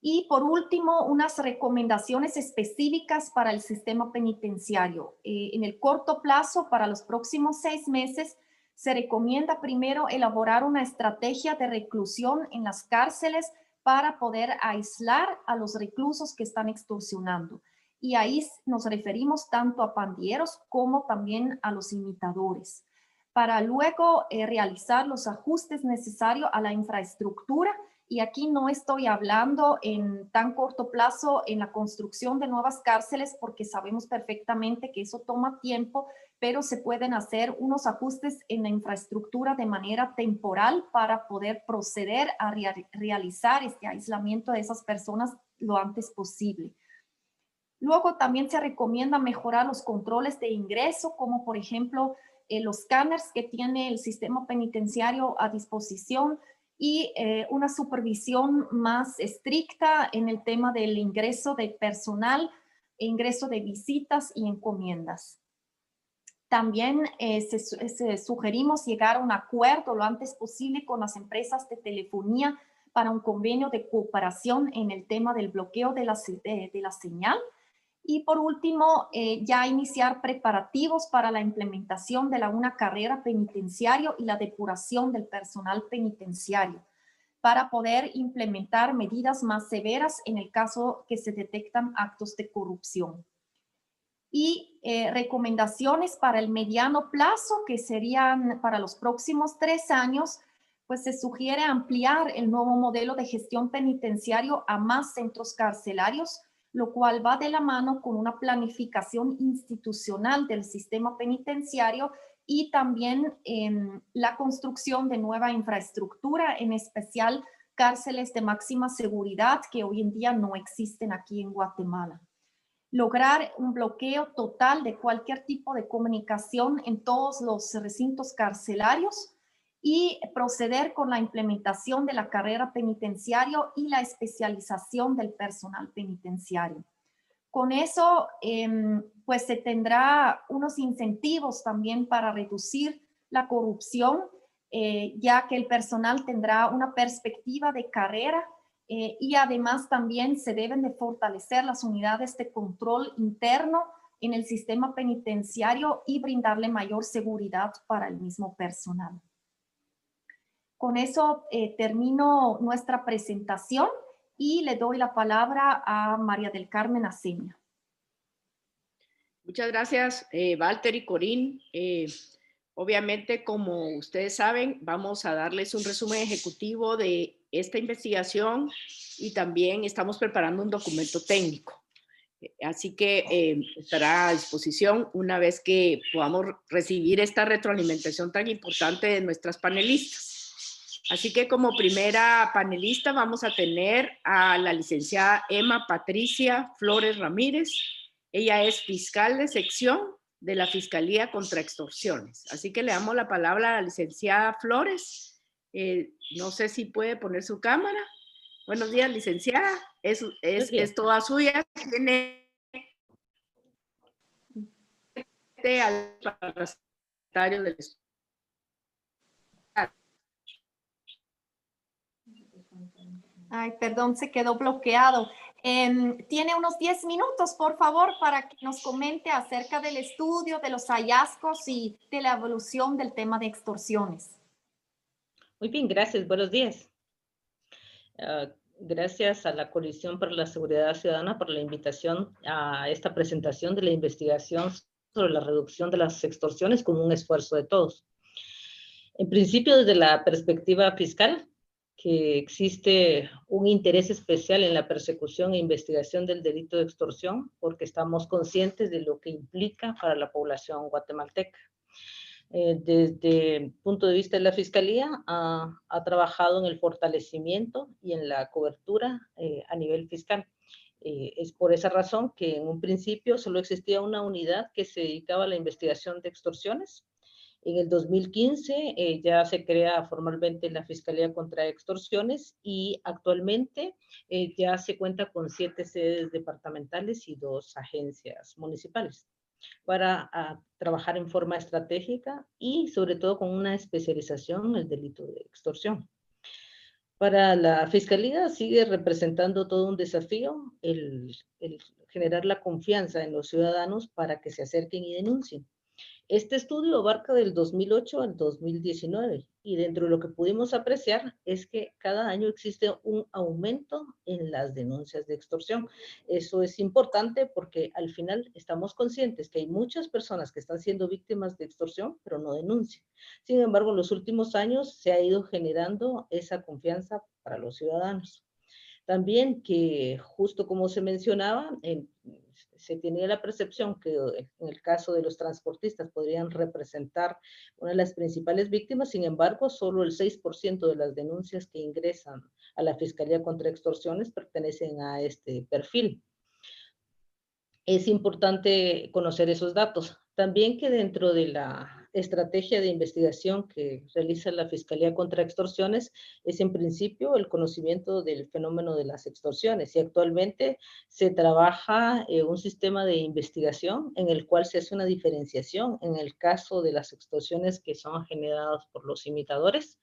Y por último, unas recomendaciones específicas para el sistema penitenciario. En el corto plazo, para los próximos 6 meses, se recomienda primero elaborar una estrategia de reclusión en las cárceles para poder aislar a los reclusos que están extorsionando. Y ahí nos referimos tanto a pandilleros como también a los imitadores. Para luego realizar los ajustes necesarios a la infraestructura Y aquí no estoy hablando en tan corto plazo en la construcción de nuevas cárceles, porque sabemos perfectamente que eso toma tiempo, pero se pueden hacer unos ajustes en la infraestructura de manera temporal para poder proceder a realizar este aislamiento de esas personas lo antes posible. Luego también se recomienda mejorar los controles de ingreso, como por ejemplo los escáneres que tiene el sistema penitenciario a disposición y una supervisión más estricta en el tema del ingreso de personal, ingreso de visitas y encomiendas. También sugerimos llegar a un acuerdo lo antes posible con las empresas de telefonía para un convenio de cooperación en el tema del bloqueo de la señal. Y por último, ya iniciar preparativos para la implementación de una carrera penitenciaria y la depuración del personal penitenciario para poder implementar medidas más severas en el caso que se detectan actos de corrupción. Y recomendaciones para el mediano plazo, que serían para los próximos 3 años, pues se sugiere ampliar el nuevo modelo de gestión penitenciario a más centros carcelarios, lo cual va de la mano con una planificación institucional del sistema penitenciario y también la construcción de nueva infraestructura, en especial cárceles de máxima seguridad que hoy en día no existen aquí en Guatemala. Lograr un bloqueo total de cualquier tipo de comunicación en todos los recintos carcelarios y proceder con la implementación de la carrera penitenciaria y la especialización del personal penitenciario. Con eso, pues se tendrá unos incentivos también para reducir la corrupción, ya que el personal tendrá una perspectiva de carrera y además también se deben de fortalecer las unidades de control interno en el sistema penitenciario y brindarle mayor seguridad para el mismo personal. Con eso termino nuestra presentación y le doy la palabra a María del Carmen Aceña. Muchas gracias, Walter y Corín. Obviamente, como ustedes saben, vamos a darles un resumen ejecutivo de esta investigación y también estamos preparando un documento técnico. Así que estará a disposición una vez que podamos recibir esta retroalimentación tan importante de nuestras panelistas. Así que como primera panelista vamos a tener a la licenciada Emma Patricia Flores Ramírez. Ella es fiscal de sección de la Fiscalía contra Extorsiones. Así que le damos la palabra a la licenciada Flores. No sé si puede poner su cámara. Buenos días, licenciada. Es toda suya. Tiene al parlamentario del Estado. Ay, perdón, se quedó bloqueado. Tiene unos 10 minutos, por favor, para que nos comente acerca del estudio, de los hallazgos y de la evolución del tema de extorsiones. Muy bien, gracias. Buenos días. Gracias a la Coalición para la Seguridad Ciudadana por la invitación a esta presentación de la investigación sobre la reducción de las extorsiones como un esfuerzo de todos. En principio, desde la perspectiva fiscal, que existe un interés especial en la persecución e investigación del delito de extorsión, porque estamos conscientes de lo que implica para la población guatemalteca. Desde el punto de vista de la Fiscalía, ha trabajado en el fortalecimiento y en la cobertura a nivel fiscal. Es por esa razón que en un principio solo existía una unidad que se dedicaba a la investigación de extorsiones. En el 2015 ya se crea formalmente la Fiscalía contra Extorsiones y actualmente ya se cuenta con 7 sedes departamentales y 2 agencias municipales para trabajar en forma estratégica y sobre todo con una especialización en el delito de extorsión. Para la Fiscalía sigue representando todo un desafío el generar la confianza en los ciudadanos para que se acerquen y denuncien. Este estudio abarca del 2008 al 2019 Y dentro de lo que pudimos apreciar es que cada año existe un aumento en las denuncias de extorsión. Eso es importante porque al final estamos conscientes que hay muchas personas que están siendo víctimas de extorsión, pero no denuncian. Sin embargo, en los últimos años se ha ido generando esa confianza para los ciudadanos. También que, justo como se mencionaba, se tenía la percepción que en el caso de los transportistas podrían representar una de las principales víctimas. Sin embargo, solo el 6% de las denuncias que ingresan a la Fiscalía contra Extorsiones pertenecen a este perfil. Es importante conocer esos datos. También que dentro de la estrategia de investigación que realiza la Fiscalía contra Extorsiones es en principio el conocimiento del fenómeno de las extorsiones, y actualmente se trabaja un sistema de investigación en el cual se hace una diferenciación en el caso de las extorsiones que son generadas por los imitadores,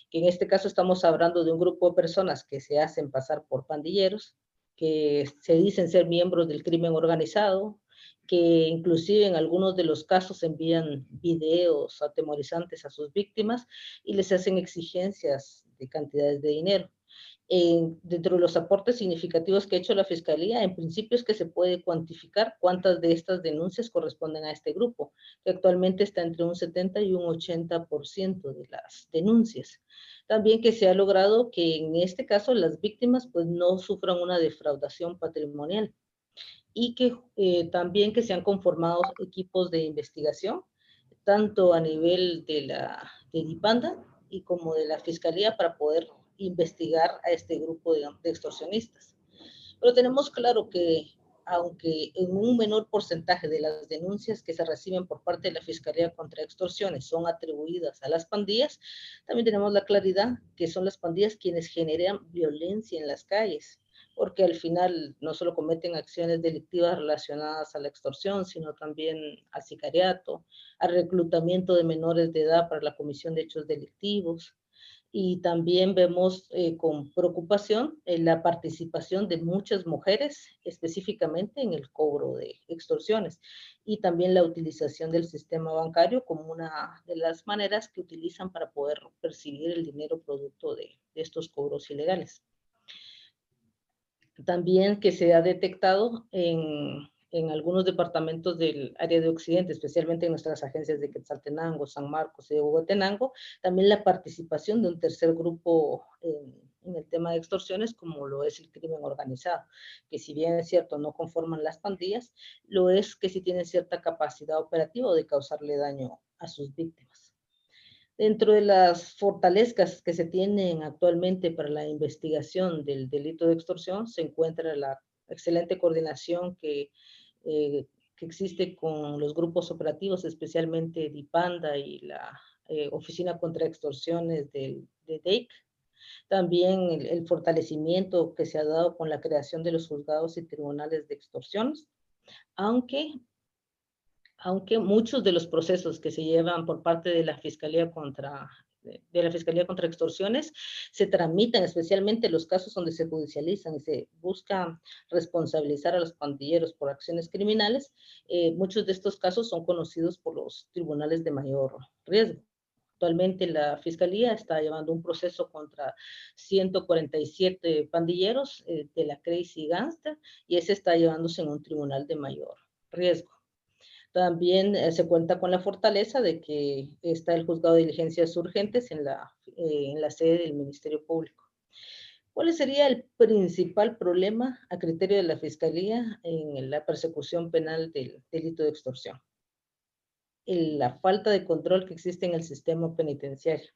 que en este caso estamos hablando de un grupo de personas que se hacen pasar por pandilleros, que se dicen ser miembros del crimen organizado, que inclusive en algunos de los casos envían videos atemorizantes a sus víctimas y les hacen exigencias de cantidades de dinero. Dentro de los aportes significativos que ha hecho la Fiscalía, en principio es que se puede cuantificar cuántas de estas denuncias corresponden a este grupo, que actualmente está entre un 70 y un 80% de las denuncias. También que se ha logrado que en este caso las víctimas pues no sufran una defraudación patrimonial, y que también que se han conformado equipos de investigación, tanto a nivel de DIPANDA y como de la Fiscalía, para poder investigar a este grupo de extorsionistas. Pero tenemos claro que, aunque en un menor porcentaje de las denuncias que se reciben por parte de la Fiscalía contra Extorsiones son atribuidas a las pandillas, también tenemos la claridad que son las pandillas quienes generan violencia en las calles, porque al final no solo cometen acciones delictivas relacionadas a la extorsión, sino también al sicariato, al reclutamiento de menores de edad para la comisión de hechos delictivos. Y también vemos con preocupación la participación de muchas mujeres, específicamente en el cobro de extorsiones, y también la utilización del sistema bancario como una de las maneras que utilizan para poder percibir el dinero producto de estos cobros ilegales. También que se ha detectado en algunos departamentos del área de Occidente, especialmente en nuestras agencias de Quetzaltenango, San Marcos y de Huehuetenango, también la participación de un tercer grupo en el tema de extorsiones, como lo es el crimen organizado, que si bien es cierto no conforman las pandillas, lo es que sí tienen cierta capacidad operativa de causarle daño a sus víctimas. Dentro de las fortalezas que se tienen actualmente para la investigación del delito de extorsión se encuentra la excelente coordinación que existe con los grupos operativos, especialmente DIPANDA y la Oficina contra Extorsiones de DEIC. También el fortalecimiento que se ha dado con la creación de los juzgados y tribunales de extorsiones, aunque muchos de los procesos que se llevan por parte de la Fiscalía contra Extorsiones se tramitan, especialmente los casos donde se judicializan y se busca responsabilizar a los pandilleros por acciones criminales, muchos de estos casos son conocidos por los tribunales de mayor riesgo. Actualmente la Fiscalía está llevando un proceso contra 147 pandilleros de la Crazy Gangster, y ese está llevándose en un tribunal de mayor riesgo. También se cuenta con la fortaleza de que está el Juzgado de Diligencias Urgentes en la sede del Ministerio Público. ¿Cuál sería el principal problema a criterio de la Fiscalía en la persecución penal del delito de extorsión? La falta de control que existe en el sistema penitenciario.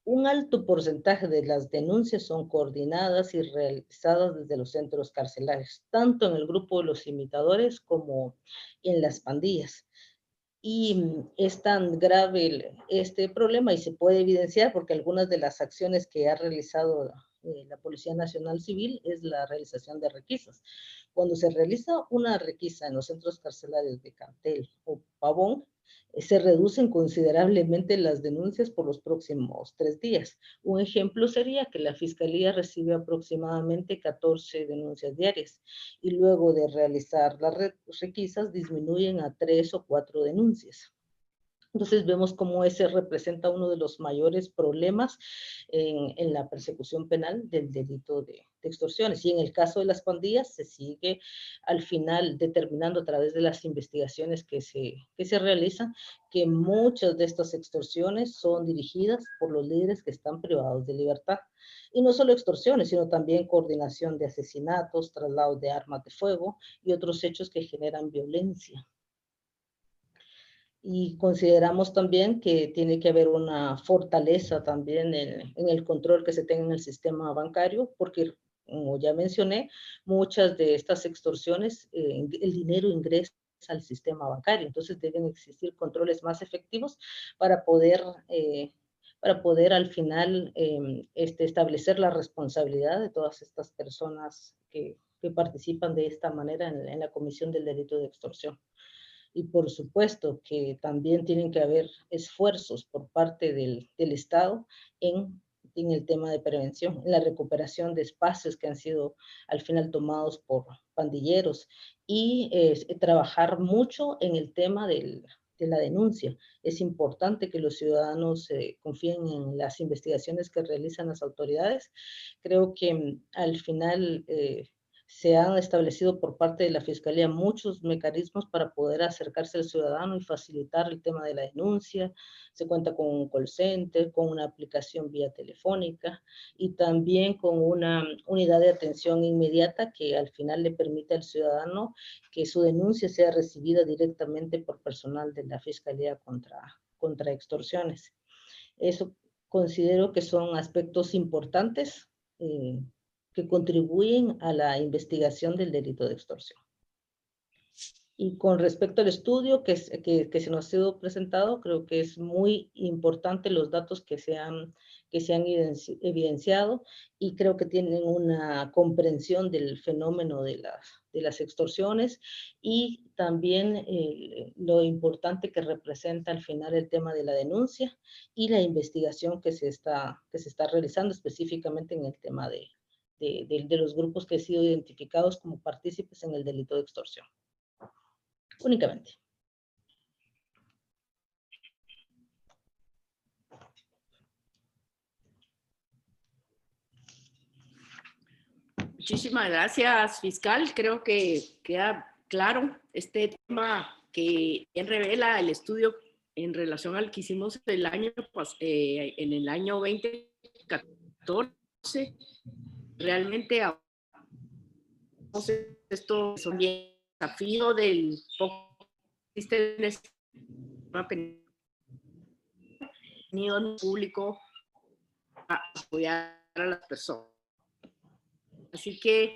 Un alto porcentaje de las denuncias son coordinadas y realizadas desde los centros carcelarios, tanto en el grupo de los imitadores como en las pandillas. Y es tan grave este problema y se puede evidenciar porque algunas de las acciones que ha realizado la Policía Nacional Civil es la realización de requisas. Cuando se realiza una requisa en los centros carcelarios de Cantel o Pavón, se reducen considerablemente las denuncias por los próximos 3 días. Un ejemplo sería que la Fiscalía recibe aproximadamente 14 denuncias diarias y luego de realizar las requisas disminuyen a 3 o 4 denuncias. Entonces vemos cómo ese representa uno de los mayores problemas en la persecución penal del delito de extorsiones. Y en el caso de las pandillas se sigue al final determinando a través de las investigaciones que se realizan que muchas de estas extorsiones son dirigidas por los líderes que están privados de libertad. Y no solo extorsiones, sino también coordinación de asesinatos, traslados de armas de fuego y otros hechos que generan violencia. Y consideramos también que tiene que haber una fortaleza también en el control que se tenga en el sistema bancario, porque, como ya mencioné, muchas de estas extorsiones, el dinero ingresa al sistema bancario, entonces deben existir controles más efectivos para poder al final establecer la responsabilidad de todas estas personas que participan de esta manera en la comisión del delito de extorsión. Y por supuesto que también tienen que haber esfuerzos por parte del Estado en el tema de prevención, en la recuperación de espacios que han sido al final tomados por pandilleros y trabajar mucho en el tema de la denuncia. Es importante que los ciudadanos confíen en las investigaciones que realizan las autoridades. Creo que al final se han establecido por parte de la Fiscalía muchos mecanismos para poder acercarse al ciudadano y facilitar el tema de la denuncia. Se cuenta con un call center, con una aplicación vía telefónica y también con una unidad de atención inmediata que al final le permite al ciudadano que su denuncia sea recibida directamente por personal de la Fiscalía contra extorsiones. Eso considero que son aspectos importantes que contribuyen a la investigación del delito de extorsión. Y con respecto al estudio que se nos ha sido presentado, creo que es muy importante los datos que se han evidenciado y creo que tienen una comprensión del fenómeno de las extorsiones y también lo importante que representa al final el tema de la denuncia y la investigación que se está realizando específicamente en el tema de los grupos que han sido identificados como partícipes en el delito de extorsión. Únicamente. Muchísimas gracias, fiscal. Creo que queda claro este tema que revela el estudio en relación al que hicimos en el año 2014. Realmente esto es un desafío del poco sistema público a apoyar a las personas. Así que el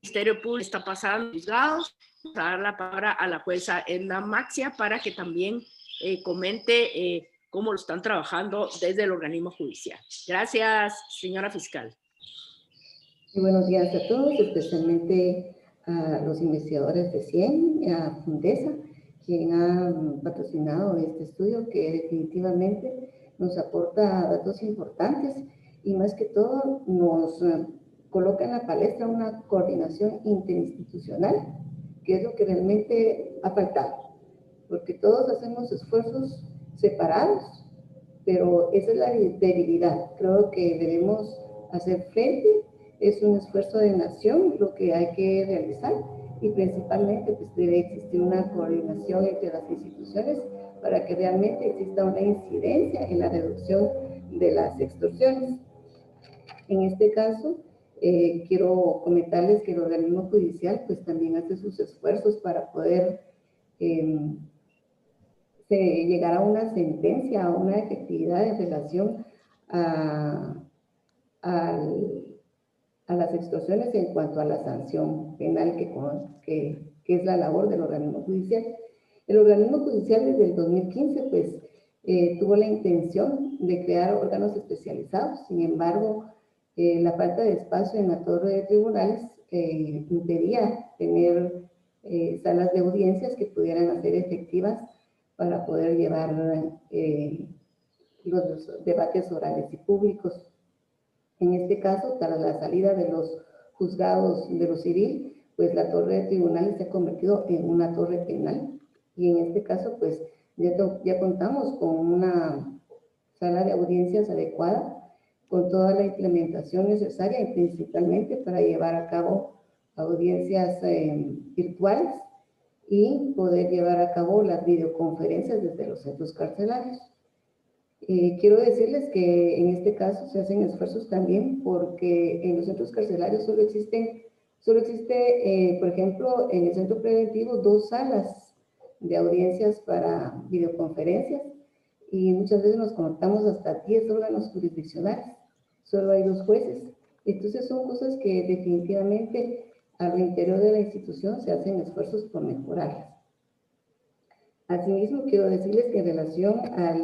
Ministerio Público está pasando juzgados. Vamos a dar la palabra a la jueza Edna Maxia para que también comente cómo lo están trabajando desde el organismo judicial. Gracias, señora fiscal. Muy buenos días a todos, especialmente a los investigadores de CIEN y a Fundesa, quien ha patrocinado este estudio que definitivamente nos aporta datos importantes y más que todo nos coloca en la palestra una coordinación interinstitucional, que es lo que realmente ha faltado, porque todos hacemos esfuerzos separados, pero esa es la debilidad. Creo que debemos hacer frente. Es un esfuerzo de nación lo que hay que realizar y principalmente pues debe existir una coordinación entre las instituciones para que realmente exista una incidencia en la reducción de las extorsiones. En este caso, quiero comentarles que el organismo judicial pues también hace sus esfuerzos para poder llegar a una sentencia, a una efectividad en relación a las extorsiones en cuanto a la sanción penal que es la labor del organismo judicial. El organismo judicial desde el 2015 pues tuvo la intención de crear órganos especializados, sin embargo la falta de espacio en la torre de tribunales impedía tener salas de audiencias que pudieran hacer efectivas para poder llevar los debates orales y públicos. En este caso, para la salida de los juzgados de lo civil, pues la torre de tribunales se ha convertido en una torre penal Y en este caso, pues ya contamos con una sala de audiencias adecuada, con toda la implementación necesaria y principalmente para llevar a cabo audiencias virtuales y poder llevar a cabo las videoconferencias desde los centros carcelarios. Quiero decirles que en este caso se hacen esfuerzos también porque en los centros carcelarios solo existe, por ejemplo, en el centro preventivo 2 salas de audiencias para videoconferencias y muchas veces nos conectamos hasta 10 órganos jurisdiccionales. Solo hay 2 jueces. Entonces son cosas que definitivamente al interior de la institución se hacen esfuerzos por mejorarlas. Asimismo, quiero decirles que en relación a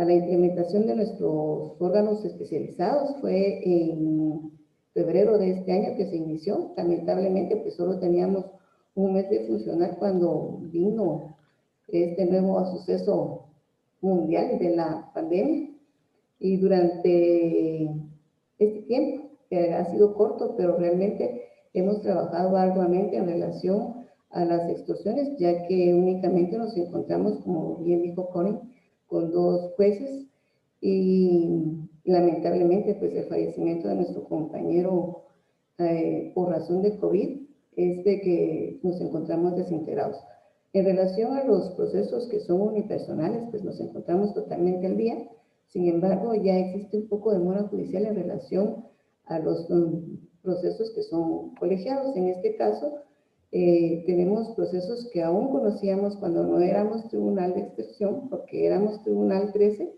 la implementación de nuestros órganos especializados fue en febrero de este año que se inició. Lamentablemente, pues solo teníamos un mes de funcionar cuando vino este nuevo suceso mundial de la pandemia. Y durante este tiempo, que ha sido corto, pero realmente hemos trabajado arduamente en relación a las extorsiones, ya que únicamente nos encontramos, como bien dijo Connie, con 2 jueces y lamentablemente pues el fallecimiento de nuestro compañero por razón de COVID es de que nos encontramos desintegrados. En relación a los procesos que son unipersonales, pues nos encontramos totalmente al día. Sin embargo, ya existe un poco de demora judicial en relación a los procesos que son colegiados. En este caso, tenemos procesos que aún conocíamos cuando no éramos tribunal de excepción, porque éramos tribunal 13,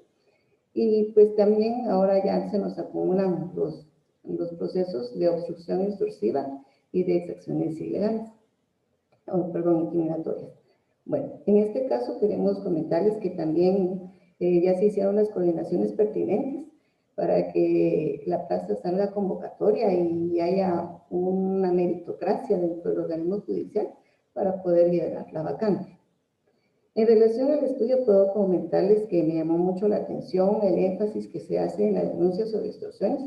y pues también ahora ya se nos acumulan los procesos de obstrucción extorsiva y de exacciones ilegales, intimidatorias. Bueno, en este caso queremos comentarles que también ya se hicieron las coordinaciones pertinentes para que la plaza salga convocatoria y haya una meritocracia dentro del organismo judicial para poder llenar la vacante. En relación al estudio, puedo comentarles que me llamó mucho la atención el énfasis que se hace en la denuncia sobre extorsiones.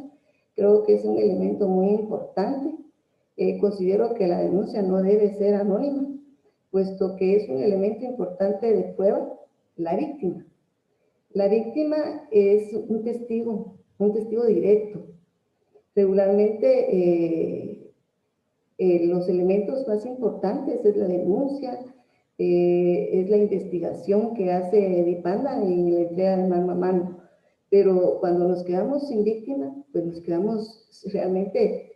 Creo que es un elemento muy importante. Considero que la denuncia no debe ser anónima, puesto que es un elemento importante de prueba, la víctima. La víctima es un testigo directo. Regularmente los elementos más importantes es la denuncia, es la investigación que hace DIPANDA en la entrega de mano a mano. Pero cuando nos quedamos sin víctima, pues nos quedamos realmente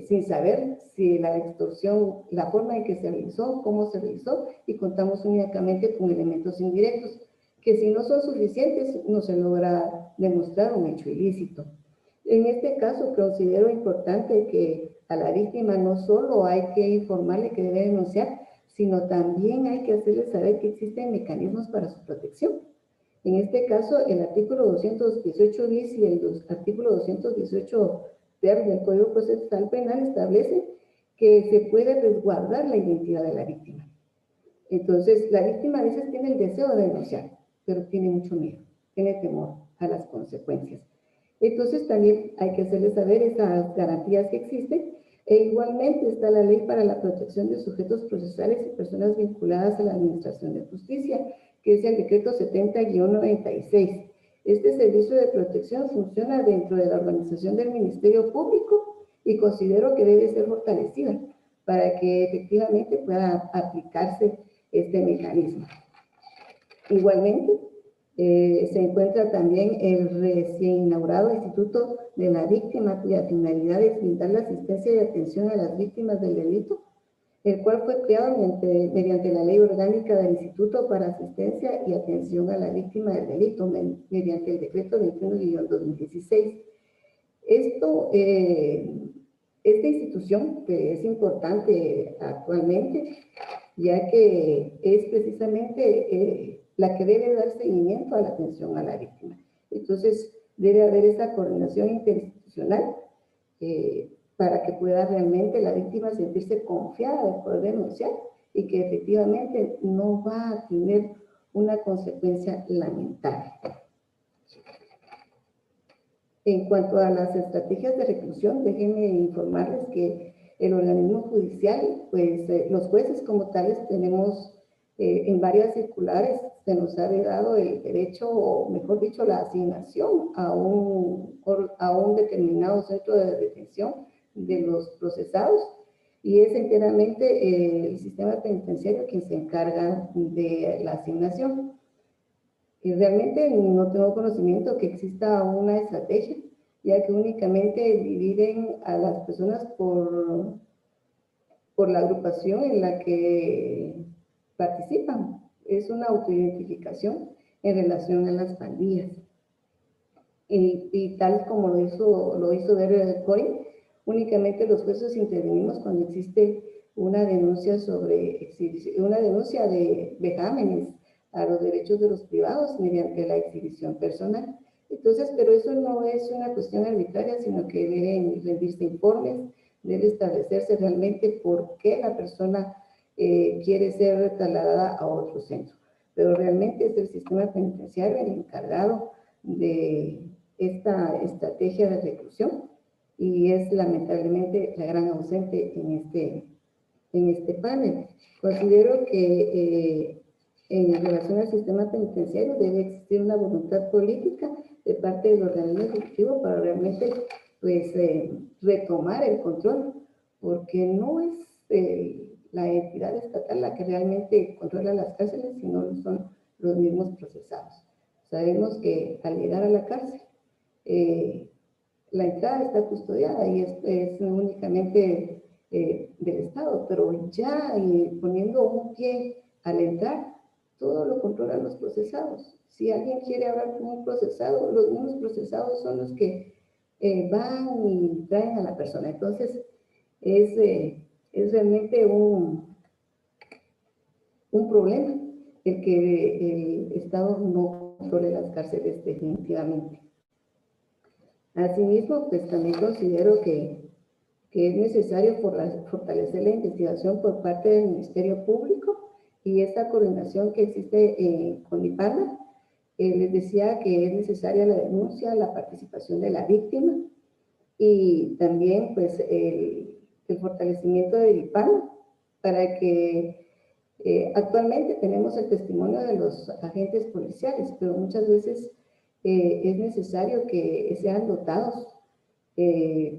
sin saber si la extorsión, la forma en que se realizó, cómo se realizó, y contamos únicamente con elementos indirectos, que si no son suficientes, no se logra demostrar un hecho ilícito. En este caso, considero importante que a la víctima no solo hay que informarle que debe denunciar, sino también hay que hacerle saber que existen mecanismos para su protección. En este caso, el artículo 218 bis y el artículo 218 ter del Código Procesal Penal establecen que se puede resguardar la identidad de la víctima. Entonces, la víctima a veces tiene el deseo de denunciar, pero tiene mucho miedo, tiene temor a las consecuencias. Entonces, también hay que hacerle saber esas garantías que existen. E igualmente está la Ley para la Protección de Sujetos Procesales y Personas Vinculadas a la Administración de Justicia, que es el decreto 70-96. Este servicio de protección funciona dentro de la organización del Ministerio Público y considero que debe ser fortalecida para que efectivamente pueda aplicarse este mecanismo. Igualmente, se encuentra también el recién inaugurado Instituto de la Víctima, cuya finalidad es brindar la asistencia y atención a las víctimas del delito, el cual fue creado mediante la Ley Orgánica del Instituto para Asistencia y Atención a la Víctima del Delito, mediante el Decreto 21-2016. Esta institución que es importante actualmente, ya que es precisamente la que debe dar seguimiento a la atención a la víctima. Entonces, debe haber esa coordinación interinstitucional para que pueda realmente la víctima sentirse confiada de poder denunciar y que efectivamente no va a tener una consecuencia lamentable. En cuanto a las estrategias de reclusión, déjenme informarles que el organismo judicial, pues los jueces como tales tenemos en varias circulares, se nos ha dado el derecho, o mejor dicho, la asignación a un determinado centro de detención de los procesados, y es enteramente el sistema penitenciario quien se encarga de la asignación. Y realmente no tengo conocimiento que exista una estrategia, ya que únicamente dividen a las personas por la agrupación en la que participan. Es una autoidentificación en relación a las pandillas. Y tal como lo hizo ver el COI, únicamente los jueces intervenimos cuando existe una denuncia de vejámenes a los derechos de los privados mediante la exhibición personal. Entonces, pero eso no es una cuestión arbitraria, sino que deben rendirse informes, debe establecerse realmente por qué la persona quiere ser trasladada a otro centro. Pero realmente es el sistema penitenciario el encargado de esta estrategia de reclusión, y es lamentablemente la gran ausente en este panel. Considero que en relación al sistema penitenciario debe existir una voluntad política de parte del organismo ejecutivo para realmente pues, retomar el control, porque no es la entidad estatal la que realmente controla las cárceles, sino son los mismos procesados. Sabemos que al llegar a la cárcel, la entrada está custodiada y es únicamente del Estado, pero ya poniendo un pie al entrar, todo lo controlan los procesados. Si alguien quiere hablar con un procesado, los mismos procesados son los que van y traen a la persona. Entonces, es realmente un problema el que el Estado no controle las cárceles definitivamente. Asimismo, pues también considero que es necesario fortalecer la investigación por parte del Ministerio Público y esta coordinación que existe con IPANA. Les decía que es necesaria la denuncia, la participación de la víctima y también pues el fortalecimiento del IPANA para que actualmente tenemos el testimonio de los agentes policiales, pero muchas veces es necesario que sean dotados,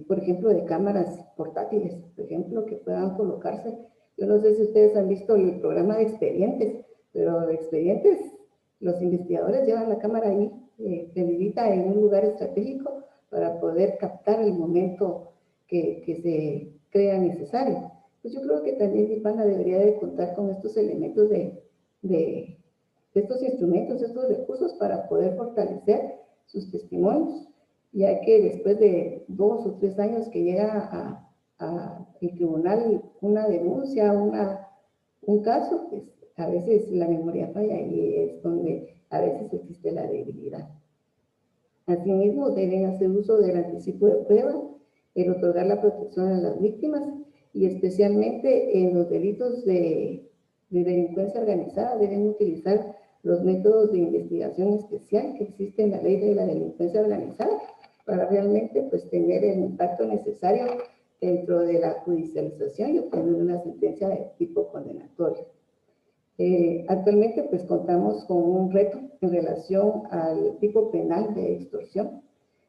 por ejemplo, de cámaras portátiles, por ejemplo, que puedan colocarse. Yo no sé si ustedes han visto el programa de Expedientes, pero de Expedientes, los investigadores llevan la cámara ahí, prendidita en un lugar estratégico para poder captar el momento que se crea necesario. Pues yo creo que también IPANA debería de contar con estos elementos de estos instrumentos, estos recursos para poder fortalecer sus testimonios, ya que después de 2 o 3 años que llega el tribunal una denuncia, un caso, pues a veces la memoria falla y es donde a veces existe la debilidad. Asimismo, deben hacer uso del anticipo de prueba, el otorgar la protección a las víctimas y especialmente en los delitos de delincuencia organizada deben utilizar los métodos de investigación especial que existe en la ley de la delincuencia organizada para realmente pues tener el impacto necesario dentro de la judicialización y obtener una sentencia de tipo condenatorio. Actualmente pues contamos con un reto en relación al tipo penal de extorsión,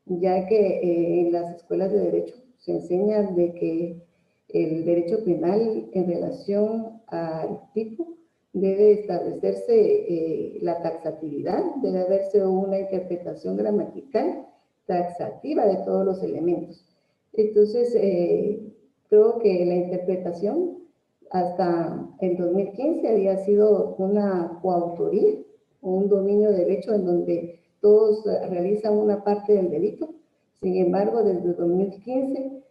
ya que en las escuelas de derecho se enseña de que el derecho penal en relación al tipo debe establecerse la taxatividad, debe haberse una interpretación gramatical taxativa de todos los elementos. Entonces, creo que la interpretación hasta el 2015 había sido una coautoría, un dominio de derecho en donde todos realizan una parte del delito. Sin embargo, desde el 2015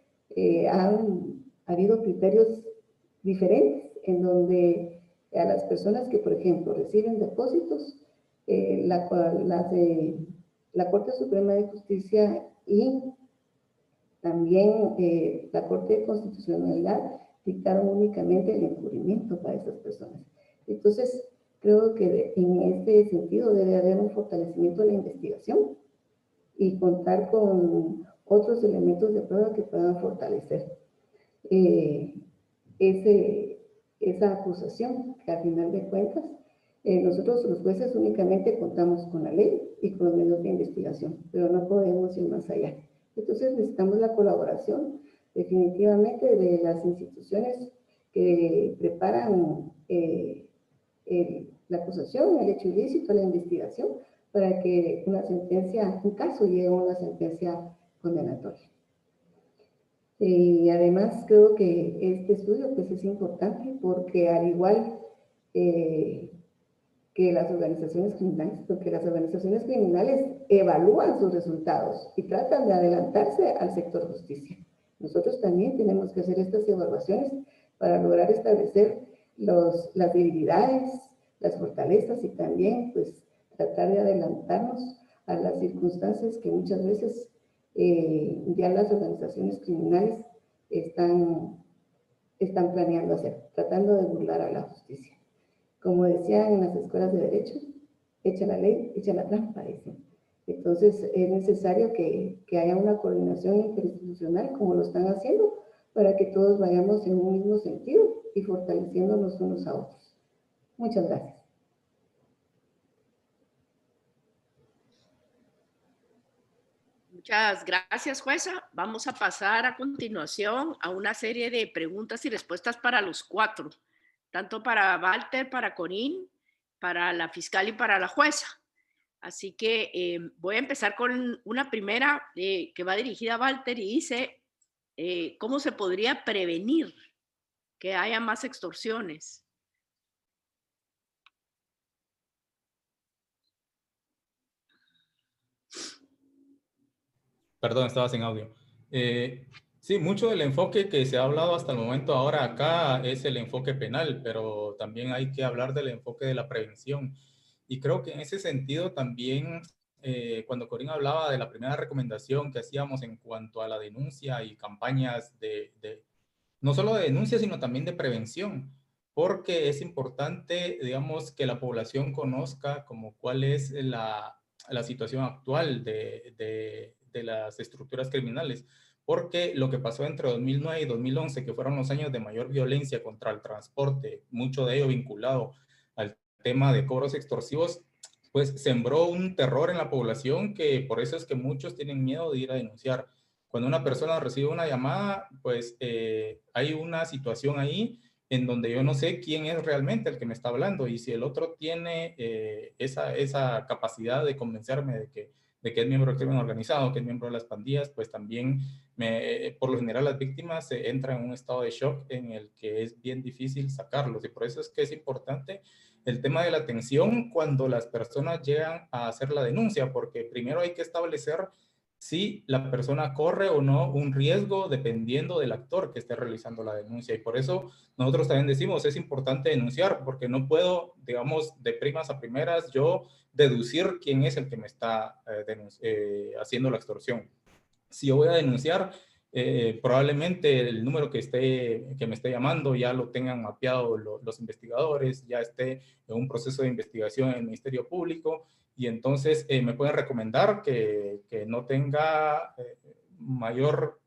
han habido criterios diferentes en donde a las personas que, por ejemplo, reciben depósitos, la Corte Suprema de Justicia y también la Corte de Constitucionalidad dictaron únicamente el encubrimiento para esas personas. Entonces, creo que en este sentido debe haber un fortalecimiento de la investigación y contar con otros elementos de prueba que puedan fortalecer. esa acusación, que al final de cuentas nosotros los jueces únicamente contamos con la ley y con los medios de investigación, pero no podemos ir más allá. Entonces necesitamos la colaboración definitivamente de las instituciones que preparan la acusación, el hecho ilícito, la investigación, para que un caso llegue a una sentencia condenatoria. Y además creo que este estudio pues es importante porque al igual que las organizaciones criminales, porque las organizaciones criminales evalúan sus resultados y tratan de adelantarse al sector justicia. Nosotros también tenemos que hacer estas evaluaciones para lograr establecer las debilidades, las fortalezas y también pues tratar de adelantarnos a las circunstancias que muchas veces ya las organizaciones criminales están planeando hacer, tratando de burlar a la justicia. Como decían en las escuelas de derecho, echa la ley, echa la trampa, dicen. Entonces es necesario que haya una coordinación interinstitucional como lo están haciendo para que todos vayamos en un mismo sentido y fortaleciéndonos unos a otros. Muchas gracias. Muchas gracias, jueza. Vamos a pasar a continuación a una serie de preguntas y respuestas para los cuatro, tanto para Walter, para Corín, para la fiscal y para la jueza. Así que voy a empezar con una primera que va dirigida a Walter y dice, ¿cómo se podría prevenir que haya más extorsiones? Perdón, estaba sin audio. Sí, mucho del enfoque que se ha hablado hasta el momento ahora acá es el enfoque penal, pero también hay que hablar del enfoque de la prevención. Y creo que en ese sentido también, cuando Corín hablaba de la primera recomendación que hacíamos en cuanto a la denuncia y campañas no solo de denuncia, sino también de prevención, porque es importante, digamos, que la población conozca como cuál es la situación actual de las estructuras criminales, porque lo que pasó entre 2009 y 2011, que fueron los años de mayor violencia contra el transporte, mucho de ello vinculado al tema de cobros extorsivos, pues sembró un terror en la población que por eso es que muchos tienen miedo de ir a denunciar. Cuando una persona recibe una llamada, pues hay una situación ahí en donde yo no sé quién es realmente el que me está hablando y si el otro tiene esa capacidad de convencerme de que es miembro del crimen organizado, que es miembro de las pandillas, pues también por lo general las víctimas entran en un estado de shock en el que es bien difícil sacarlos y por eso es que es importante el tema de la atención cuando las personas llegan a hacer la denuncia, porque primero hay que establecer si la persona corre o no un riesgo dependiendo del actor que esté realizando la denuncia. Y por eso nosotros también decimos, es importante denunciar, porque no puedo, digamos, de primas a primeras, yo deducir quién es el que me está haciendo la extorsión. Si yo voy a denunciar, probablemente el número que me esté llamando ya lo tengan mapeado los investigadores, ya esté en un proceso de investigación en el Ministerio Público y entonces me pueden recomendar que no tenga mayor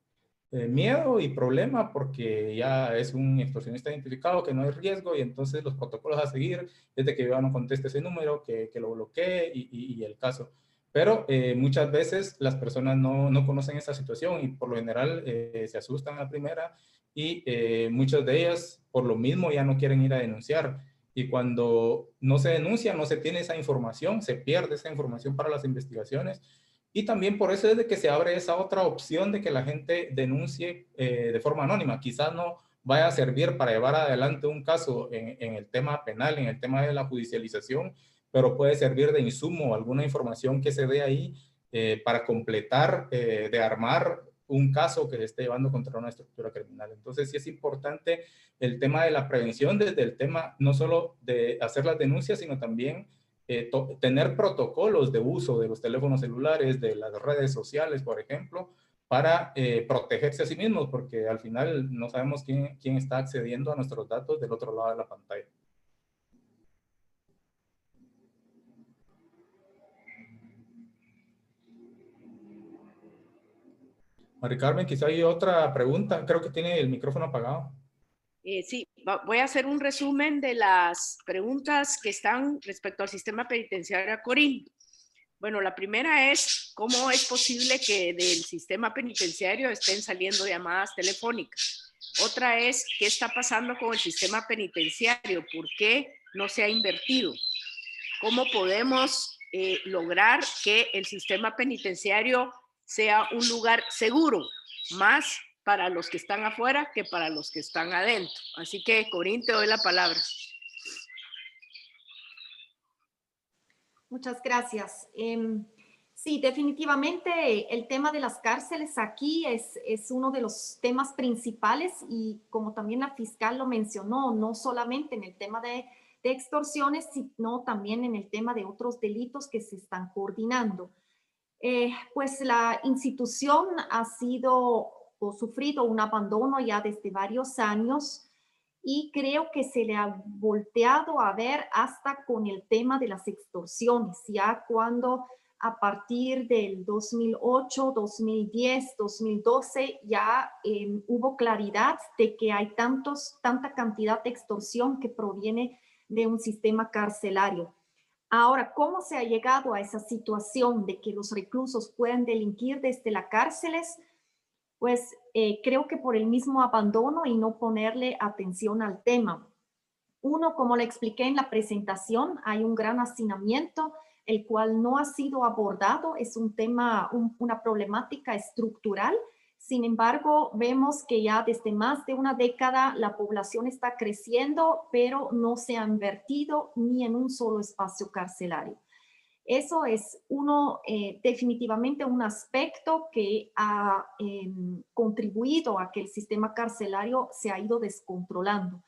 miedo y problema porque ya es un extorsionista identificado, que no hay riesgo y entonces los protocolos a seguir es de que yo no conteste ese número, que lo bloquee y el caso. Pero muchas veces las personas no conocen esa situación y por lo general se asustan a la primera y muchas de ellas por lo mismo ya no quieren ir a denunciar. Y cuando no se denuncia, no se tiene esa información, se pierde esa información para las investigaciones. Y también por eso es de que se abre esa otra opción de que la gente denuncie de forma anónima. Quizás no vaya a servir para llevar adelante un caso en el tema penal, en el tema de la judicialización, pero puede servir de insumo alguna información que se dé ahí para completar, de armar un caso que se esté llevando contra una estructura criminal. Entonces sí es importante el tema de la prevención desde el tema no solo de hacer las denuncias, sino también tener protocolos de uso de los teléfonos celulares, de las redes sociales, por ejemplo, para protegerse a sí mismos, porque al final no sabemos quién está accediendo a nuestros datos del otro lado de la pantalla. Mari Carmen, quizá hay otra pregunta. Creo que tiene el micrófono apagado. Sí, voy a hacer un resumen de las preguntas que están respecto al sistema penitenciario a Corín. Bueno, la primera es, ¿cómo es posible que del sistema penitenciario estén saliendo llamadas telefónicas? Otra es, ¿qué está pasando con el sistema penitenciario? ¿Por qué no se ha invertido? ¿Cómo podemos lograr que el sistema penitenciario sea un lugar seguro, más para los que están afuera que para los que están adentro? Así que, Corín, te doy la palabra. Muchas gracias. Sí, definitivamente el tema de las cárceles aquí es uno de los temas principales y como también la fiscal lo mencionó, no solamente en el tema de extorsiones, sino también en el tema de otros delitos que se están coordinando. Pues la institución ha sido o sufrido un abandono ya desde varios años y creo que se le ha volteado a ver hasta con el tema de las extorsiones, ya cuando a partir del 2008, 2010, 2012 ya hubo claridad de que hay tanta cantidad de extorsión que proviene de un sistema carcelario. Ahora, ¿cómo se ha llegado a esa situación de que los reclusos puedan delinquir desde las cárceles? Pues creo que por el mismo abandono y no ponerle atención al tema. Uno, como le expliqué en la presentación, hay un gran hacinamiento, el cual no ha sido abordado, es un tema, una problemática estructural. Sin embargo, vemos que ya desde más de una década la población está creciendo, pero no se ha invertido ni en un solo espacio carcelario. Eso es definitivamente un aspecto que ha contribuido a que el sistema carcelario se ha ido descontrolando.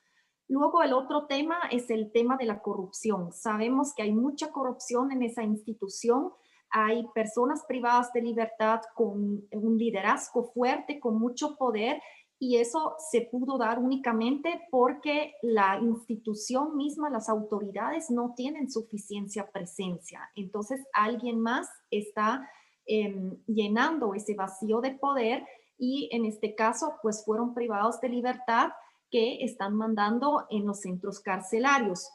Luego el otro tema es el tema de la corrupción. Sabemos que hay mucha corrupción en esa institución. Hay personas privadas de libertad con un liderazgo fuerte, con mucho poder, y eso se pudo dar únicamente porque la institución misma, las autoridades no tienen suficiencia presencia. Entonces alguien más está llenando ese vacío de poder y en este caso pues fueron privados de libertad que están mandando en los centros carcelarios.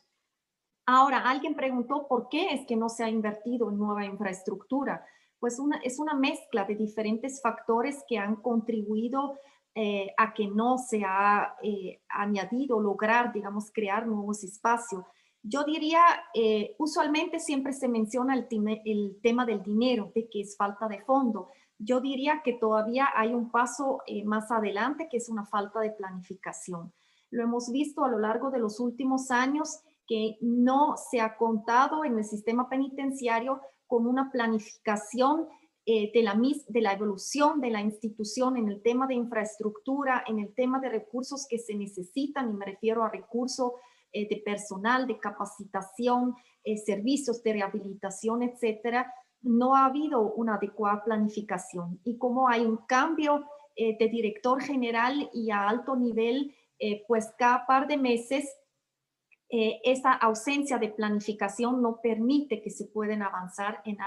Ahora, alguien preguntó por qué es que no se ha invertido en nueva infraestructura. Pues es una mezcla de diferentes factores que han contribuido a que no se ha añadido, lograr, digamos, crear nuevos espacios. Yo diría, usualmente siempre se menciona el tema del dinero, de que es falta de fondo. Yo diría que todavía hay un paso más adelante, que es una falta de planificación. Lo hemos visto a lo largo de los últimos años que no se ha contado en el sistema penitenciario con una planificación de la evolución de la institución en el tema de infraestructura, en el tema de recursos que se necesitan, y me refiero a recursos de personal, de capacitación, servicios de rehabilitación, etcétera. No ha habido una adecuada planificación. Y como hay un cambio de director general y a alto nivel, pues cada par de meses esa ausencia de planificación no permite que se puedan avanzar en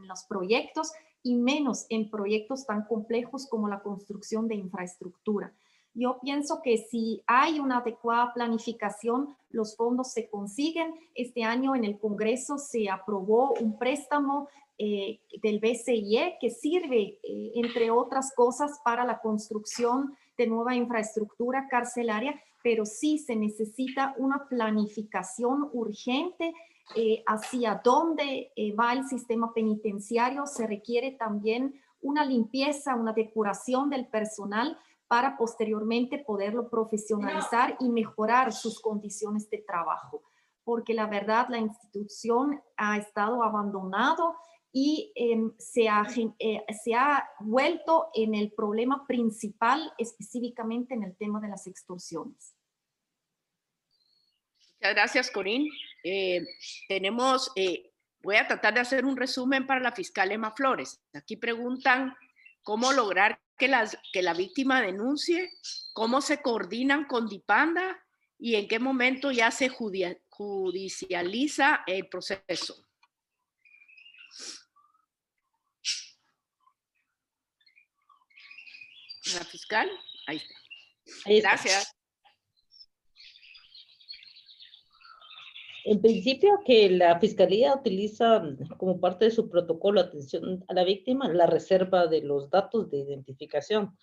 los proyectos y menos en proyectos tan complejos como la construcción de infraestructura. Yo pienso que si hay una adecuada planificación, los fondos se consiguen. Este año en el Congreso se aprobó un préstamo del BCIE que sirve, entre otras cosas, para la construcción de nueva infraestructura carcelaria, pero sí se necesita una planificación urgente hacia dónde va el sistema penitenciario. Se requiere también una limpieza, una depuración del personal para posteriormente poderlo profesionalizar y mejorar sus condiciones de trabajo. Porque la verdad, la institución ha estado abandonado y se ha vuelto en el problema principal, específicamente en el tema de las extorsiones. Muchas gracias, Corín. Voy a tratar de hacer un resumen para la fiscal Emma Flores. Aquí preguntan cómo lograr que la víctima denuncie, cómo se coordinan con DIPANDA y en qué momento ya se judicializa el proceso. La fiscal, ahí está. Ahí está. Gracias. En principio, que la Fiscalía utiliza como parte de su protocolo de atención a la víctima la reserva de los datos de identificación.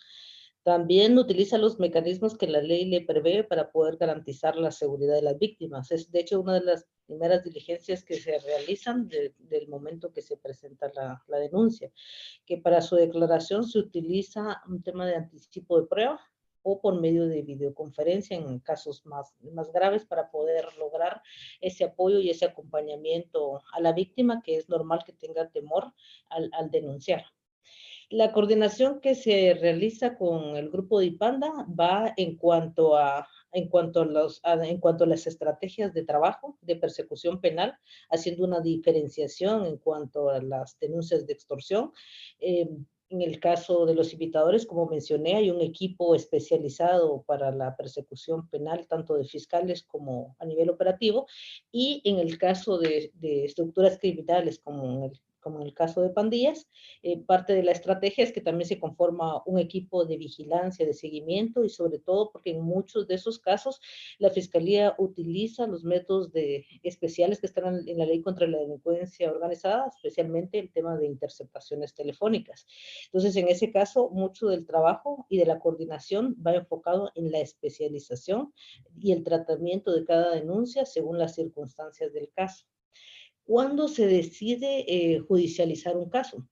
También utiliza los mecanismos que la ley le prevé para poder garantizar la seguridad de las víctimas. Es, de hecho, una de las primeras diligencias que se realizan del momento que se presenta la denuncia, que para su declaración se utiliza un tema de anticipo de prueba o por medio de videoconferencia en casos más graves para poder lograr ese apoyo y ese acompañamiento a la víctima, que es normal que tenga temor al denunciar. La coordinación que se realiza con el grupo de IPANDA va en cuanto a las estrategias de trabajo de persecución penal, haciendo una diferenciación en cuanto a las denuncias de extorsión. En el caso de los invitadores, como mencioné, hay un equipo especializado para la persecución penal, tanto de fiscales como a nivel operativo, y en el caso de estructuras criminales, como en el caso de pandillas, parte de la estrategia es que también se conforma un equipo de vigilancia, de seguimiento, y sobre todo porque en muchos de esos casos la Fiscalía utiliza los métodos especiales que están en la ley contra la delincuencia organizada, especialmente el tema de interceptaciones telefónicas. Entonces, en ese caso, mucho del trabajo y de la coordinación va enfocado en la especialización y el tratamiento de cada denuncia según las circunstancias del caso. ¿Cuándo se decide judicializar un caso?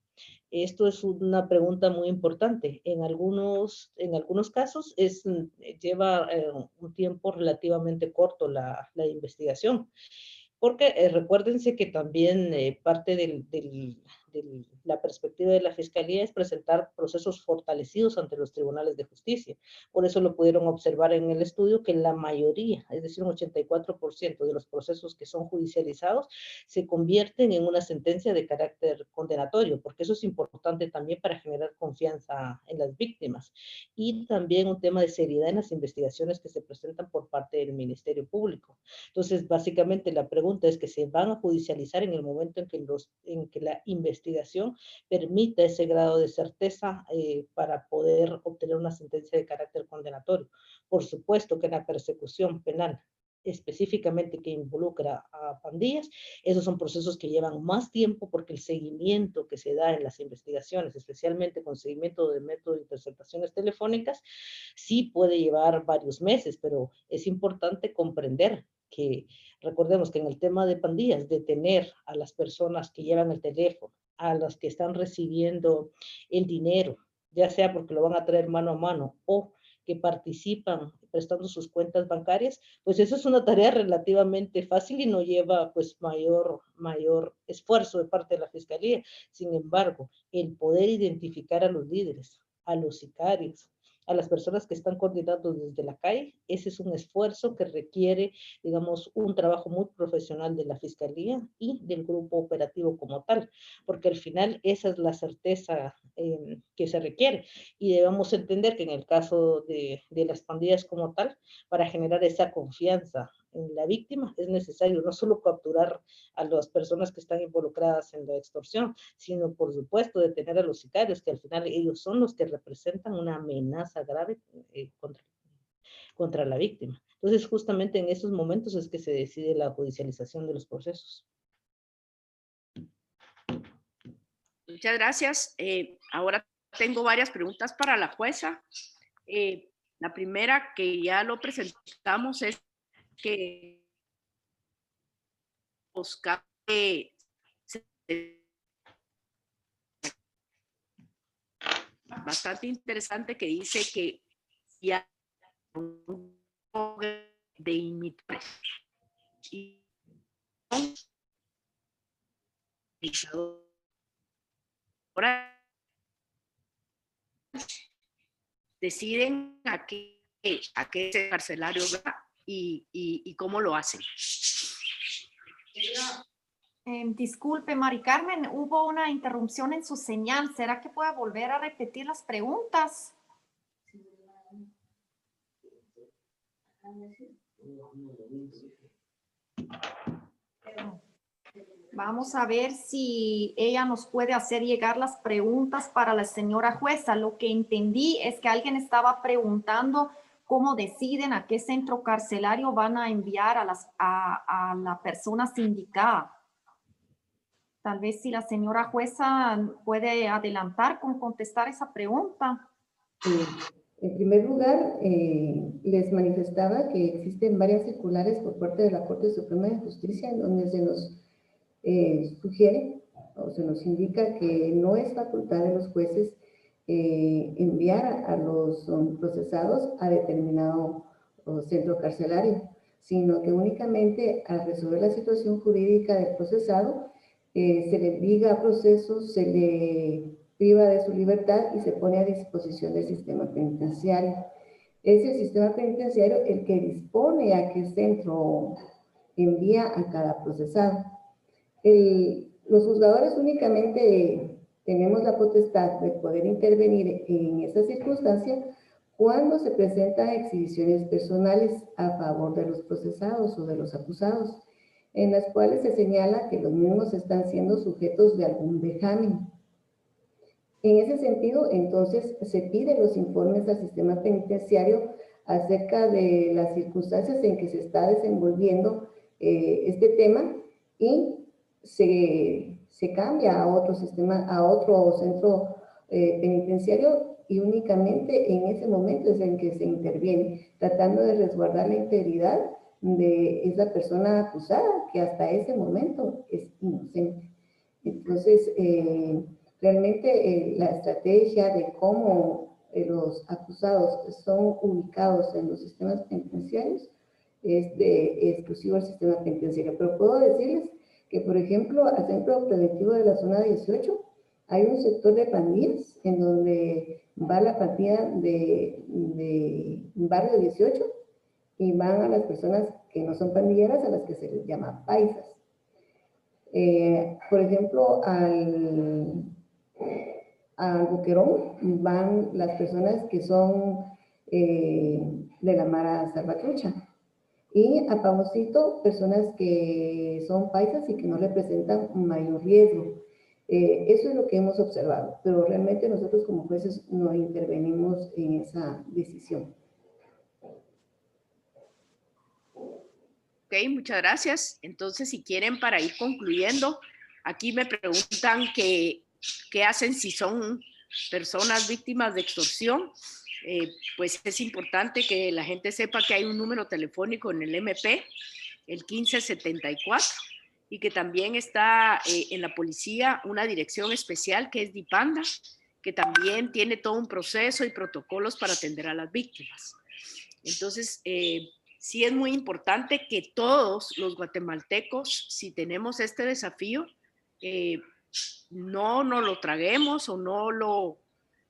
Esto es una pregunta muy importante. En algunos casos lleva un tiempo relativamente corto la investigación. Porque recuérdense que también parte de la perspectiva de la Fiscalía es presentar procesos fortalecidos ante los tribunales de justicia. Por eso lo pudieron observar en el estudio que la mayoría, es decir, un 84% de los procesos que son judicializados se convierten en una sentencia de carácter condenatorio, porque eso es importante también para generar confianza en las víctimas. Y también un tema de seriedad en las investigaciones que se presentan por parte del Ministerio Público. Entonces, básicamente la pregunta es que se van a judicializar en el momento en que la investigación permita ese grado de certeza para poder obtener una sentencia de carácter condenatorio. Por supuesto que en la persecución penal, específicamente que involucra a pandillas, esos son procesos que llevan más tiempo porque el seguimiento que se da en las investigaciones, especialmente con seguimiento de método de interceptaciones telefónicas, sí puede llevar varios meses, pero es importante comprender que recordemos que en el tema de pandillas, detener a las personas que llevan el teléfono, a las que están recibiendo el dinero, ya sea porque lo van a traer mano a mano o que participan prestando sus cuentas bancarias, pues eso es una tarea relativamente fácil y no lleva pues mayor esfuerzo de parte de la Fiscalía. Sin embargo, el poder identificar a los líderes, a los sicarios, a las personas que están coordinando desde la calle, ese es un esfuerzo que requiere, digamos, un trabajo muy profesional de la Fiscalía y del grupo operativo como tal, porque al final esa es la certeza que se requiere. Y debemos entender que en el caso de las pandillas como tal, para generar esa confianza en la víctima, es necesario no solo capturar a las personas que están involucradas en la extorsión, sino por supuesto detener a los sicarios, que al final ellos son los que representan una amenaza grave contra la víctima. Entonces, justamente en esos momentos es que se decide la judicialización de los procesos. Muchas gracias. Ahora tengo varias preguntas para la jueza. La primera, que ya lo presentamos, es que Oscar bastante interesante, que dice que ya de imitar y ahora deciden a qué carcelario va y cómo lo hacen. Disculpe, Mari Carmen, hubo una interrupción en su señal. ¿Será que puede volver a repetir las preguntas? Vamos a ver si ella nos puede hacer llegar las preguntas para la señora jueza. Lo que entendí es que alguien estaba preguntando cómo deciden a qué centro carcelario van a enviar a la persona sindicada. Tal vez si la señora jueza puede adelantar con contestar esa pregunta. En primer lugar, les manifestaba que existen varias circulares por parte de la Corte Suprema de Justicia en donde se nos sugiere o se nos indica que no es facultad de los jueces enviar a los procesados a determinado centro carcelario, sino que únicamente al resolver la situación jurídica del procesado se le liga a procesos, se le priva de su libertad y se pone a disposición del sistema penitenciario. Es el sistema penitenciario el que dispone a qué centro envía a cada procesado. Los juzgadores únicamente tenemos la potestad de poder intervenir en esa circunstancia cuando se presentan exhibiciones personales a favor de los procesados o de los acusados, en las cuales se señala que los mismos están siendo sujetos de algún vejamen. En ese sentido, entonces, se piden los informes al sistema penitenciario acerca de las circunstancias en que se está desenvolviendo este tema y se cambia a otro sistema, a otro centro penitenciario, y únicamente en ese momento es en que se interviene, tratando de resguardar la integridad de esa persona acusada, que hasta ese momento es inocente. Entonces, realmente la estrategia de cómo los acusados son ubicados en los sistemas penitenciarios es exclusivo del sistema penitenciario. Pero puedo decirles que, por ejemplo, al Centro Preventivo de la Zona 18 hay un sector de pandillas en donde va la pandilla de Barrio 18 y van a las personas que no son pandilleras, a las que se les llama paisas. Por ejemplo, al Boquerón van las personas que son de la Mara Salvatrucha, y a Pavosito personas que son paisas y que no representan un mayor riesgo. Eso es lo que hemos observado, pero realmente nosotros como jueces no intervenimos en esa decisión. Ok, muchas gracias. Entonces, si quieren, para ir concluyendo, aquí me preguntan qué hacen si son personas víctimas de extorsión. Pues es importante que la gente sepa que hay un número telefónico en el MP, el 1574, y que también está en la policía una dirección especial que es DIPANDA, que también tiene todo un proceso y protocolos para atender a las víctimas. Entonces, sí es muy importante que todos los guatemaltecos, si tenemos este desafío, no nos lo traguemos o no lo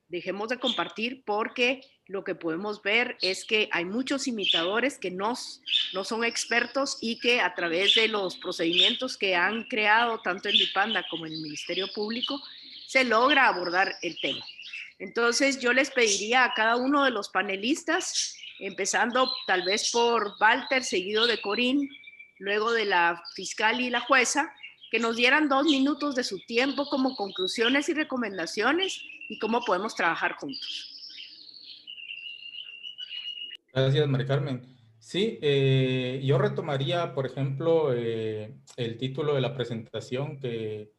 dejemos de compartir, porque lo que podemos ver es que hay muchos imitadores que no son expertos y que a través de los procedimientos que han creado tanto en DIPANDA como en el Ministerio Público se logra abordar el tema. Entonces yo les pediría a cada uno de los panelistas, empezando tal vez por Walter, seguido de Corín, luego de la fiscal y la jueza, que nos dieran 2 minutos de su tiempo como conclusiones y recomendaciones y cómo podemos trabajar juntos. Gracias, Mari Carmen. Sí, yo retomaría, por ejemplo, el título de la presentación, que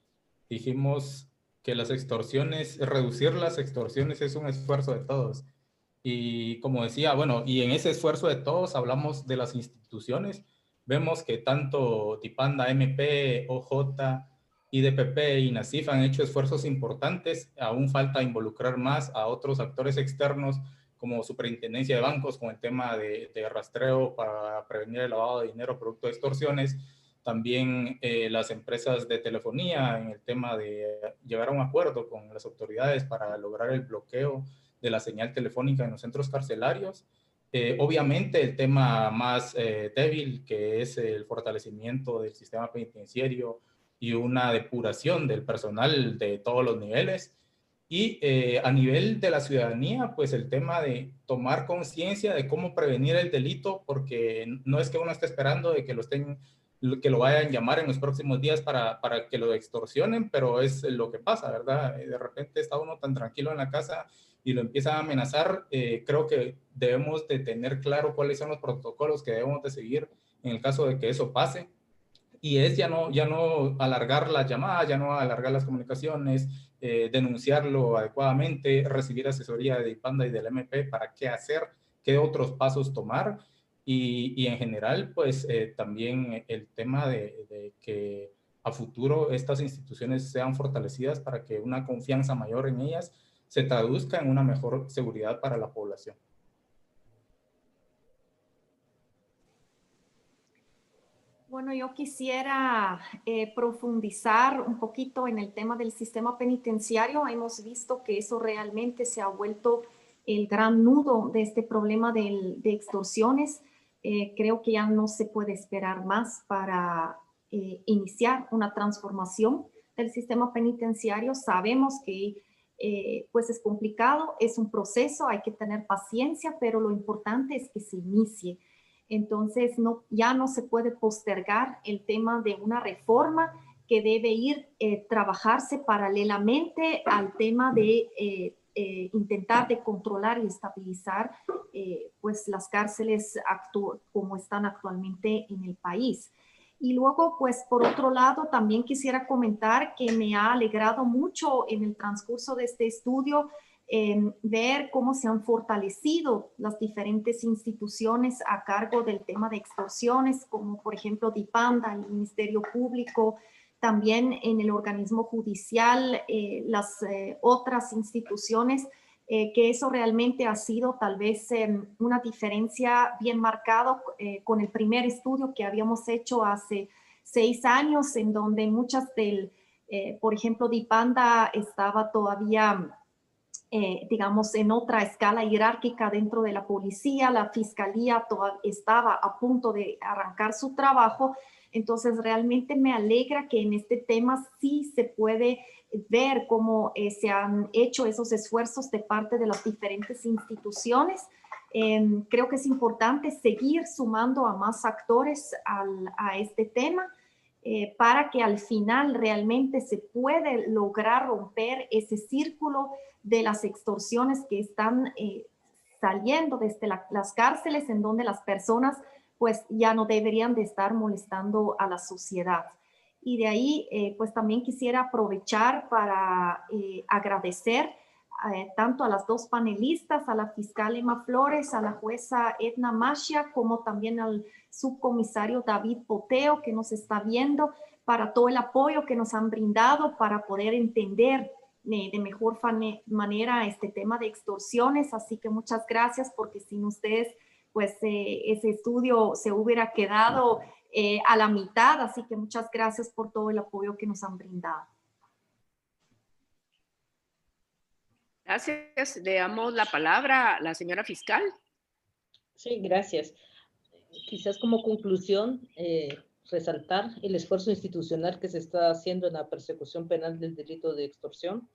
dijimos que las extorsiones, reducir las extorsiones es un esfuerzo de todos. Y como decía, bueno, y en ese esfuerzo de todos hablamos de las instituciones. Vemos que tanto DIPANDA, MP, OJ, IDPP y NACIF han hecho esfuerzos importantes. Aún falta involucrar más a otros actores externos como Superintendencia de Bancos con el tema de rastreo para prevenir el lavado de dinero producto de extorsiones. También las empresas de telefonía en el tema de llegar a un acuerdo con las autoridades para lograr el bloqueo de la señal telefónica en los centros carcelarios. Obviamente el tema más débil, que es el fortalecimiento del sistema penitenciario y una depuración del personal de todos los niveles. Y a nivel de la ciudadanía, pues el tema de tomar conciencia de cómo prevenir el delito, porque no es que uno esté esperando de que lo estén que lo vayan a llamar en los próximos días para que lo extorsionen, pero es lo que pasa, ¿verdad? De repente está uno tan tranquilo en la casa y lo empiezan a amenazar. Creo que debemos de tener claro cuáles son los protocolos que debemos de seguir en el caso de que eso pase. Y es ya no alargar las llamadas, ya no alargar las comunicaciones, denunciarlo adecuadamente, recibir asesoría de IPANDA y del MP para qué hacer, qué otros pasos tomar. Y en general, pues también el tema de que a futuro estas instituciones sean fortalecidas para que una confianza mayor en ellas se traduzca en una mejor seguridad para la población. Bueno, yo quisiera profundizar un poquito en el tema del sistema penitenciario. Hemos visto que eso realmente se ha vuelto el gran nudo de este problema de extorsiones. Creo que ya no se puede esperar más para iniciar una transformación del sistema penitenciario. Sabemos que pues es complicado, es un proceso, hay que tener paciencia, pero lo importante es que se inicie. Entonces, ya no se puede postergar el tema de una reforma que debe ir trabajarse paralelamente al tema de intentar de controlar y estabilizar pues las cárceles como están actualmente en el país. Y luego, pues por otro lado, también quisiera comentar que me ha alegrado mucho en el transcurso de este estudio ver cómo se han fortalecido las diferentes instituciones a cargo del tema de extorsiones, como por ejemplo DIPANDA, el Ministerio Público, también en el organismo judicial, las otras instituciones, que eso realmente ha sido tal vez una diferencia bien marcada con el primer estudio que habíamos hecho hace 6 años, en donde muchas por ejemplo, DIPANDA estaba todavía digamos, en otra escala jerárquica dentro de la policía, la fiscalía estaba a punto de arrancar su trabajo. Entonces, realmente me alegra que en este tema sí se puede ver cómo se han hecho esos esfuerzos de parte de las diferentes instituciones. Creo que es importante seguir sumando a más actores a este tema. Para que al final realmente se puede lograr romper ese círculo de las extorsiones que están saliendo desde las cárceles, en donde las personas pues ya no deberían de estar molestando a la sociedad. Y de ahí pues también quisiera aprovechar para agradecer tanto a las dos panelistas, a la fiscal Emma Flores, a la jueza Edna Machia, como también al subcomisario David Poteo, que nos está viendo, para todo el apoyo que nos han brindado para poder entender de mejor manera este tema de extorsiones. Así que muchas gracias, porque sin ustedes, pues ese estudio se hubiera quedado a la mitad. Así que muchas gracias por todo el apoyo que nos han brindado. Gracias. Le damos la palabra a la señora fiscal. Sí, gracias. Quizás como conclusión, resaltar el esfuerzo institucional que se está haciendo en la persecución penal del delito de extorsión,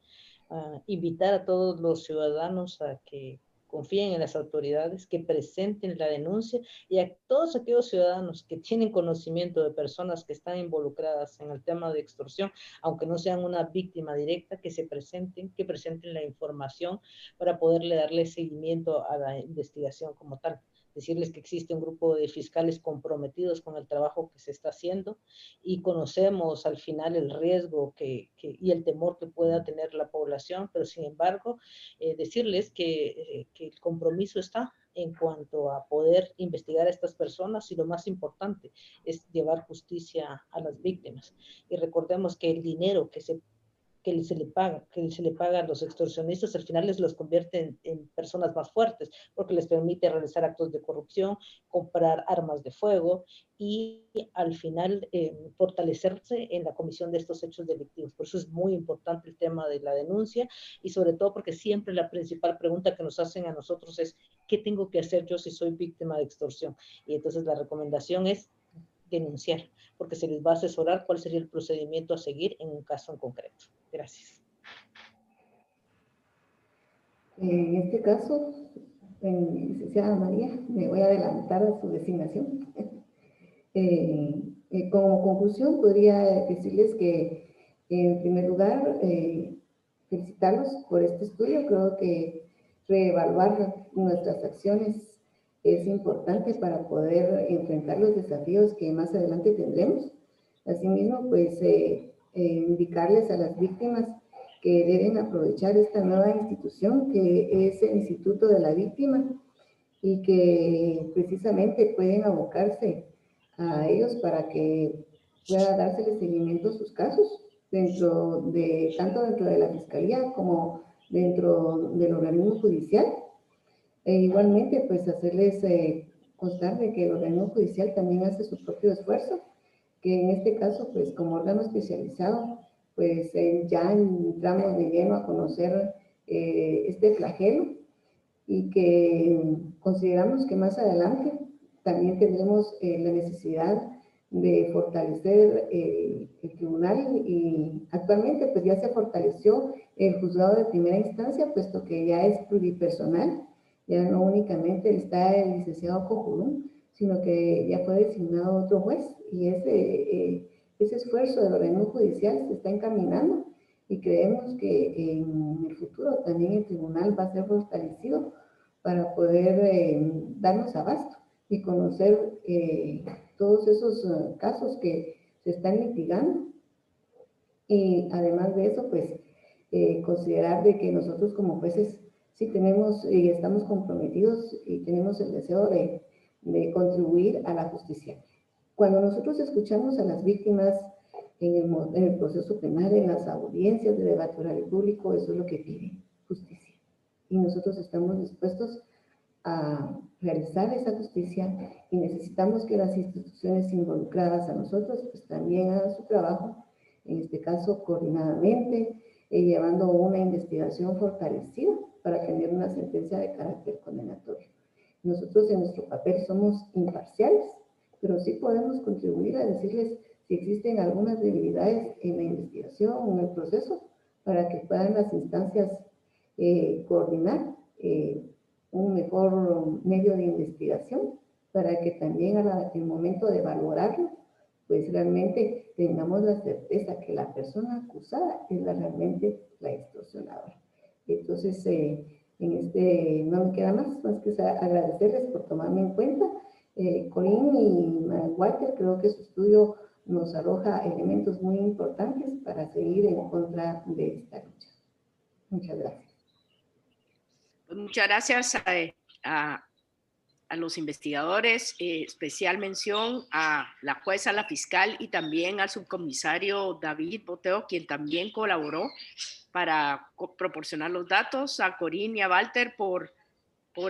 invitar a todos los ciudadanos a que confíen en las autoridades, que presenten la denuncia, y a todos aquellos ciudadanos que tienen conocimiento de personas que están involucradas en el tema de extorsión, aunque no sean una víctima directa, que presenten la información para poderle darle seguimiento a la investigación como tal. Decirles que existe un grupo de fiscales comprometidos con el trabajo que se está haciendo, y conocemos al final el riesgo y el temor que pueda tener la población, pero sin embargo, decirles que el compromiso está en cuanto a poder investigar a estas personas, y lo más importante es llevar justicia a las víctimas. Y recordemos que el dinero que se le paga a los extorsionistas, al final los convierte en personas más fuertes, porque les permite realizar actos de corrupción, comprar armas de fuego y al final fortalecerse en la comisión de estos hechos delictivos. Por eso es muy importante el tema de la denuncia, y sobre todo porque siempre la principal pregunta que nos hacen a nosotros es: ¿qué tengo que hacer yo si soy víctima de extorsión? Y entonces la recomendación es denunciar, porque se les va a asesorar cuál sería el procedimiento a seguir en un caso en concreto. Gracias. En este caso, licenciada María, me voy a adelantar a su designación. Como conclusión, podría decirles que, en primer lugar, felicitarlos por este estudio. Creo que reevaluar nuestras acciones es importante para poder enfrentar los desafíos que más adelante tendremos. Asimismo, pues, indicarles a las víctimas que deben aprovechar esta nueva institución que es el Instituto de la Víctima y que precisamente pueden abocarse a ellos para que pueda dársele seguimiento a sus casos tanto dentro de la Fiscalía como dentro del organismo judicial. Igualmente, pues hacerles constar de que el organismo judicial también hace su propio esfuerzo, que en este caso, pues como órgano especializado, pues ya entramos de lleno a conocer este flagelo y que consideramos que más adelante también tendremos la necesidad de fortalecer el tribunal, y actualmente pues ya se fortaleció el juzgado de primera instancia, puesto que ya es pluripersonal, ya no únicamente está el licenciado Cojurún, sino que ya fue designado otro juez, y ese esfuerzo del organismo judicial se está encaminando y creemos que en el futuro también el tribunal va a ser fortalecido para poder darnos abasto y conocer todos esos casos que se están litigando. Y además de eso, pues considerar de que nosotros como jueces sí tenemos y estamos comprometidos y tenemos el deseo de contribuir a la justicia. Cuando nosotros escuchamos a las víctimas en el proceso penal, en las audiencias de debate oral y público, eso es lo que piden, justicia. Y nosotros estamos dispuestos a realizar esa justicia, y necesitamos que las instituciones involucradas a nosotros pues también hagan su trabajo, en este caso coordinadamente, llevando una investigación fortalecida para tener una sentencia de carácter condenatorio. Nosotros en nuestro papel somos imparciales, pero sí podemos contribuir a decirles si existen algunas debilidades en la investigación o en el proceso, para que puedan las instancias coordinar un mejor medio de investigación, para que también el momento de valorarlo, pues realmente tengamos la certeza que la persona acusada es realmente la extorsionadora. Entonces, no me queda más que agradecerles por tomarme en cuenta. Corinne y Walter, creo que su estudio nos arroja elementos muy importantes para seguir en contra de esta lucha. Muchas gracias. Muchas gracias a los investigadores, especial mención a la jueza, la fiscal y también al subcomisario David Boteo, quien también colaboró para proporcionar los datos, a Corinne y a Walter por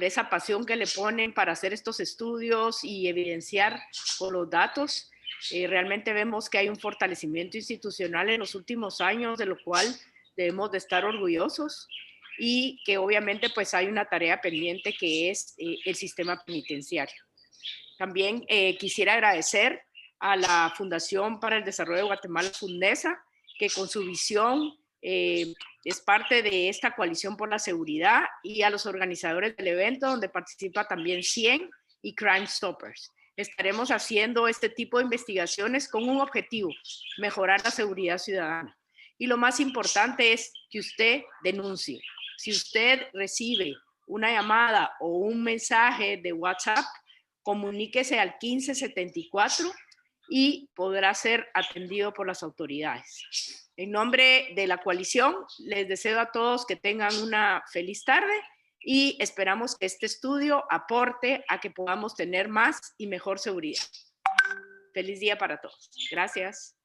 esa pasión que le ponen para hacer estos estudios y evidenciar con los datos. Realmente vemos que hay un fortalecimiento institucional en los últimos años, de lo cual debemos de estar orgullosos, y que obviamente pues hay una tarea pendiente que es el sistema penitenciario. También quisiera agradecer a la Fundación para el Desarrollo de Guatemala, Fundesa, que con su visión es parte de esta coalición por la seguridad, y a los organizadores del evento, donde participa también CIEN y Crime Stoppers. Estaremos haciendo este tipo de investigaciones con un objetivo: mejorar la seguridad ciudadana. Y lo más importante es que usted denuncie. Si usted recibe una llamada o un mensaje de WhatsApp, comuníquese al 1574 y podrá ser atendido por las autoridades. En nombre de la coalición, les deseo a todos que tengan una feliz tarde, y esperamos que este estudio aporte a que podamos tener más y mejor seguridad. Feliz día para todos. Gracias.